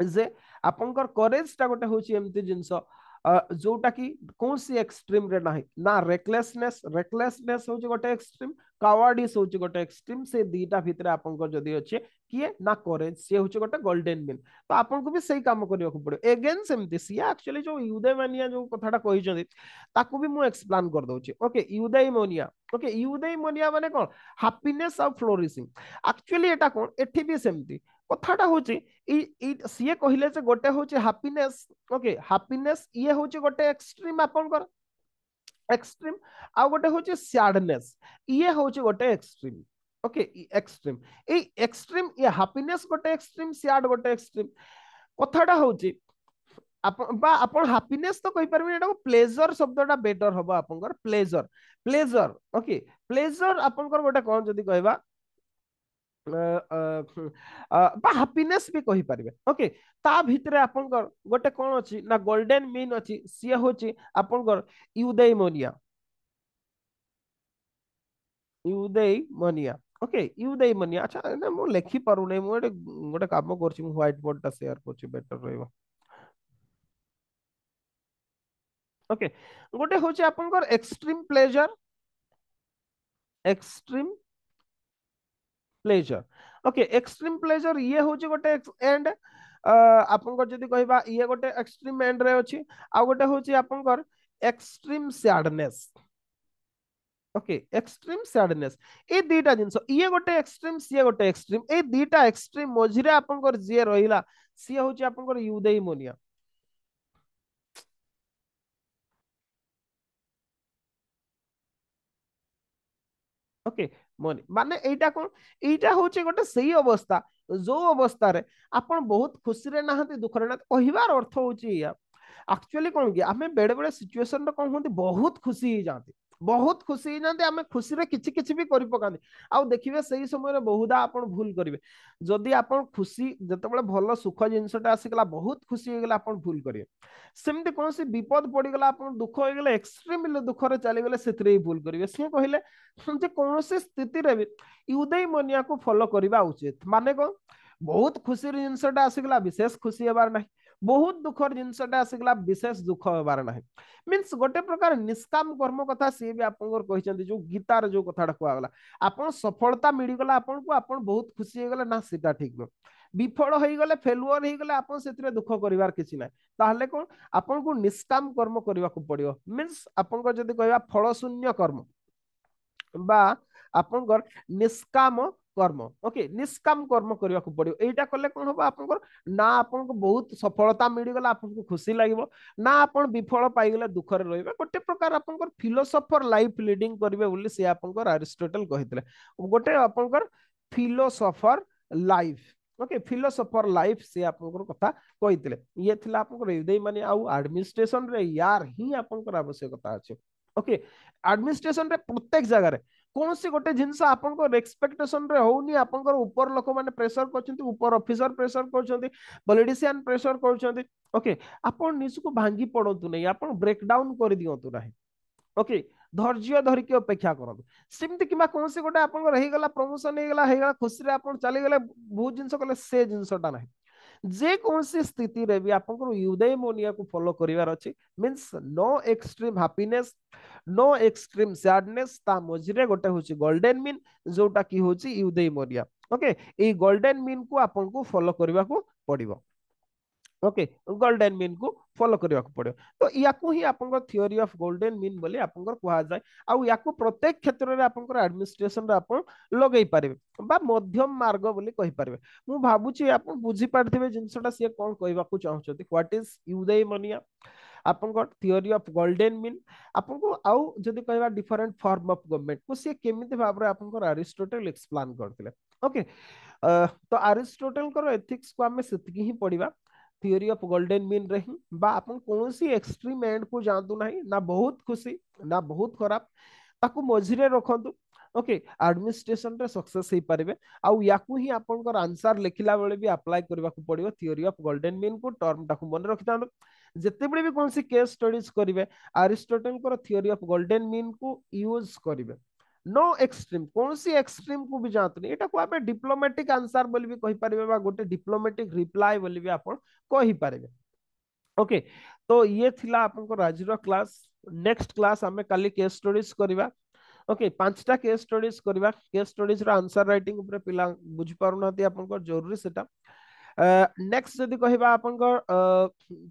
जे आपनकर करेज ता गोटे होची एमती जिंस जोटा कि कौन सी एक्सट्रीम रे नाही ना रेकलेसनेस होची गोटे एक्सट्रीम कावार्डिस होची गोटे एक्सट्रीम से दीटा भितर आपन को जदी अछि किए ना करेज से होची गोटे गोल्डन मीन तो आपन को भी सही काम करियो को पड़े अगेन सेमती सिया एक्चुअली जो यूदेमानिया जो कथाटा कहि जदी ताकू भी मु एक्सप्लेन कर दोची ओके यूदेमोनिया माने कोन हैप्पीनेस और फ्लोरिशिंग एक्चुअली एटा कोन एठी भी सेमती कथाटा होची सीए कहले जे गोटे होची हैप्पीनेस ओके हैप्पीनेस ये होची गोटे एक्सट्रीम आपनकर एक्सट्रीम आ गोटे होची सैडनेस ये होची गोटे एक्सट्रीम ओके एक्सट्रीम ए एक्सट्रीम ये हैप्पीनेस गोटे एक्सट्रीम सैड गोटे एक्सट्रीम कथाटा होची आपण हैप्पीनेस तो कहि परबे एटा प्लेजर शब्दटा बेटर हबो आपनकर प्लेजर प्लेजर ओके प्लेजर आपनकर गोटे कोन जदी कहबा बा हैप्पीनेस भी कहि परिबे ओके ता भितरे आपनकर गोटे कोन अछि ना गोल्डन मीन अछि सी होची आपनकर यूदेइमोनिया यूदेइमोनिया ओके यूदेइमोनिया अच्छा ना मु लेखि पारु नै मु गोटे गोटे काम करछि मु व्हाइट बोर्ड टा शेयर करछि बेटर रहइबो ओके गोटे होची आपनकर extreme pleasure extreme pleasure okay extreme pleasure ये होची गोटे एंड आपनकर जदी कहबा ये गोटे एक्सट्रीम एंड रे अछि आ गोटे होची आपनकर extreme sadness okay extreme sadness ए दीटा जिंस ये गोटे एक्सट्रीम सी गोटे एक्सट्रीम ए दीटा एक्सट्रीम मझिरे आपनकर जे रहिला सी होची आपनकर यूदेइमोनिया ओके मनी माने एटा कोन एटा होचे गोटे सही अवस्था जो अवस्था रे आपण बहुत खुशी रे नाहंती दुख रे ना कहिबार अर्थ होची या एक्चुअली कोन कि आमे बेडे बेडे सिचुएशन रे कोन होंती बहुत खुशी ही जाती बहुत खुशी ही जाती आमे खुशी रे किछि किछि भी करि पकांती आउ देखिबे सही समय रे बहुदा आपण भूल करिवे जदि आपण खुशी जतबेले भलो सुख जिंसटा आसीगला बहुत खुशी हो गेला आपण भूल करिवे सेमती कोन से विपद पड़ी गला आपण दुख हो गेले एक्सट्रीमली दुख रे चली गेले सेतरे ही भूल करिवे से कहिले जे कौन स्थिति रे भी यूदेइमोनिया को फॉलो करबा उचित माने को बहुत खुशी जिनसटा आसीगला विशेष खुशी हेबार नाही बहुत दुखर जिनसटा आसीगला विशेष दुख हेबार नाही मींस गोटे प्रकार निष्काम कर्म कथा सी भी आपनकर कहिसंती जो गीतार जो कथाटा कुआ गला आपन सफलता मिली गला आपन को आपन बहुत खुशी हे गला ना सीता ठीक न विफल हो गले फेलुअर हो गले आपन सेतिरे दुख करिवार किछि नाही ताहले कोन आपन को निष्काम कर्म करबा को पड़ियो मींस आपन को जदी कहबा फल शून्य कर्म बा आपनकर निष्काम कर्म ओके निष्काम कर्म करबा को पड़ियो एटा करले कोन होबा आपनकर ना आपन को बहुत सफलता मिली गला आपन को खुशी लागिवो ना आपन विफल पाई गले दुख रे रहबे गोटे प्रकार आपनकर फिलोसोफर लाइफ लीडिंग करबे बोली से आपनकर अरिस्टोटल कहितले गोटे आपनकर philosopher life okay philosopher life से आपनकर कथा कहितले ये थिला आपनकर हृदय माने आउ एडमिनिस्ट्रेशन रे यार ही आपनकर आवश्यकता अछि ओके एडमिनिस्ट्रेशन रे प्रत्येक जगह रे कौन सी गोटे जिनस आपन एक्सपेक्टेशन रे होनी आपन ऊपर लोक माने प्रेशर करछंती ऊपर ऑफिसर प्रेशर करछंती पॉलिटिशियन प्रेशर करछंती ओके आपन निज को भांगी पड़तु नहीं आपन ब्रेक डाउन कर दियंतु नहीं ओके धैर्य धरिकी अपेक्षा करନ୍ତୁ सेमती किबा कौन से गोटे आपन रही गला प्रमोशन हे गला खुशी रे आपन चली गले बहुत जिंस कले से जिंसटा नहीं जे कौन सी स्थिति रे भी आपन यूदेइमोनिया को फॉलो करिवार अछि means no extreme happiness no extreme sadness ता मझिरे गोटे होची गोल्डन मीन जोटा की होची eudaimonia okay a golden mean को आपन को फॉलो करबा को पड़िबो ओके गोल्डन मीन को फॉलो करबा को पड़ियो तो याकू ही आपन थ्योरी ऑफ गोल्डन मीन बोली आपन कुआ जाय आ याकू प्रत्येक क्षेत्र रे आपन एडमिनिस्ट्रेशन रे आपन लगेई पारिबे बा मध्यम मार्ग बोली कहि पारिबे मु भाबुची आपन बुझी पारथिबे जिंसटा से कोन कहबा को चाहछथि व्हाट इज यूदेइमोनिया आपन थ्योरी ऑफ गोल्डन मीन आपन को आउ जदी कहबा डिफरेंट फॉर्म ऑफ गवर्नमेंट को से केमिति भाबरे आपन अरिस्टोटल एक्सप्लेन करथिले ओके तो अरिस्टोटल को एथिक्स को हमें सेतिकी ही पढ़िबा थ्योरी ऑफ गोल्डन मीन रे ही बा आपन कोनोसी एक्सट्रीम एंड को जानतु नाही ना बहुत खुशी ना बहुत खराब ताकू मझिरे रखंतु ओके एडमिनिस्ट्रेशन रे सक्सेस हे पारिबे आउ याकू ही आपनकर आंसर लिखिला बेले भी अप्लाई करबा को पड़ियो थ्योरी ऑफ गोल्डन मीन को टर्म टाकू मन रखितांदो जेते बेले भी कोनसी केस स्टडीज करिवे अरिस्टोटल को थ्योरी ऑफ गोल्डन मीन को यूज करिवे नो एक्सट्रीम कौन सी एक्सट्रीम को भी जानते नहीं एटा को आप डिप्लोमेटिक आंसर बोली भी कहि पारिबे बा गोटे डिप्लोमेटिक रिप्लाई बोली भी आपण कहि पारिबे ओके तो ये थिला आपन आज क्लास नेक्स्ट क्लास हमें काली केस स्टडीज करबा ओके पांचटा केस स्टडीज करबा केस स्टडीज रा आंसर राइटिंग ऊपर पिला बुझी पारु नाती आपन जरूरी सेटा नेक्स्ट जदी कहबा आपन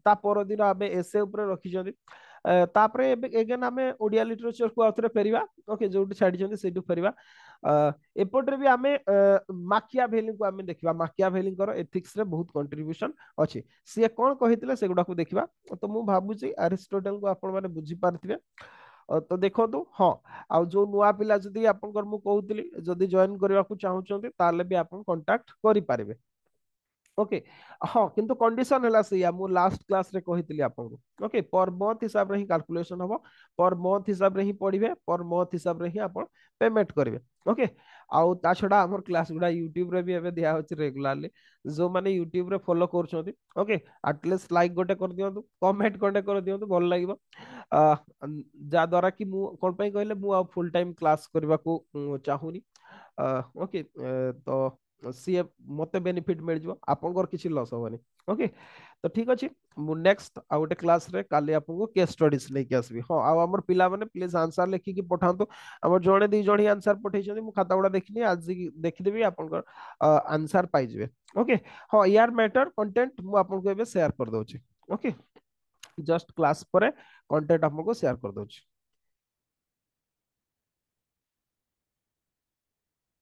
ता पर दिन आबे एसे ऊपर रखि जदी तापरे एगेन आमे ओडिया लिटरेचर को आउथरे फेरिबा ओके जोटी छाडी जंदी सेटू फेरिबा एपोर्टरे भी आमे माकियाभेली को आमे देखिबा माकियाभेली कर एथिक्स रे बहुत कंट्रीब्यूशन अछि से कोन कहितले सेगुडा को देखिबा तो मु भाबु छी अरिस्टोटल को आपण माने बुझी पारथिबे तो देखो हाँ आउ जो नुआ पिला जदि आपनकर मु कहूतली जदि जॉइन करबा को चाहुचंती ताले भी आपन कांटेक्ट करि पारिबे। ओके हाँ किंतु कंडीशन है सैया मु लास्ट क्लास रे कहितली आपको ओके पर मंथ हिसाब रे ही कैलकुलेशन हबो पर मंथ हिसाब रे ही पढ़िबे पर मंथ हिसाब रे ही आपण पेमेंट करिवे। ओके आउ ता छडा हमर क्लास गुडा यूट्यूब रे भी एबे दिया होची रेगुलरली जो माने यूट्यूब रे फॉलो करछोती ओके एटलीस्ट लाइक गोटे कर दियंतु कमेंट गोटे कर दियंतु भल लागिबो जा द्वारा कि मु कोन पई कहले मु आ फुल टाइम क्लास करबा को चाहुनी ओके तो सीए मते बेनिफिट मिल जिवो आपनकर किछि लॉस होबनी। ओके तो ठीक अछि मु नेक्स्ट आ गोटे क्लास रे काली आपको केस स्टडीज लेके आसबी। हाँ आ हमर पिला माने प्लीज आंसर लिखि की पठांतु हमर जणे दी जणी आंसर पठै छथि मु खाता गुडा देखिनी आज देखि देबी आपनकर आंसर पाइ जिवे। ओके हाँ यार मैटर कंटेंट मु आपनको एबे शेयर कर दोछि। ओके जस्ट क्लास पर कंटेंट आपको शेयर कर दोछि।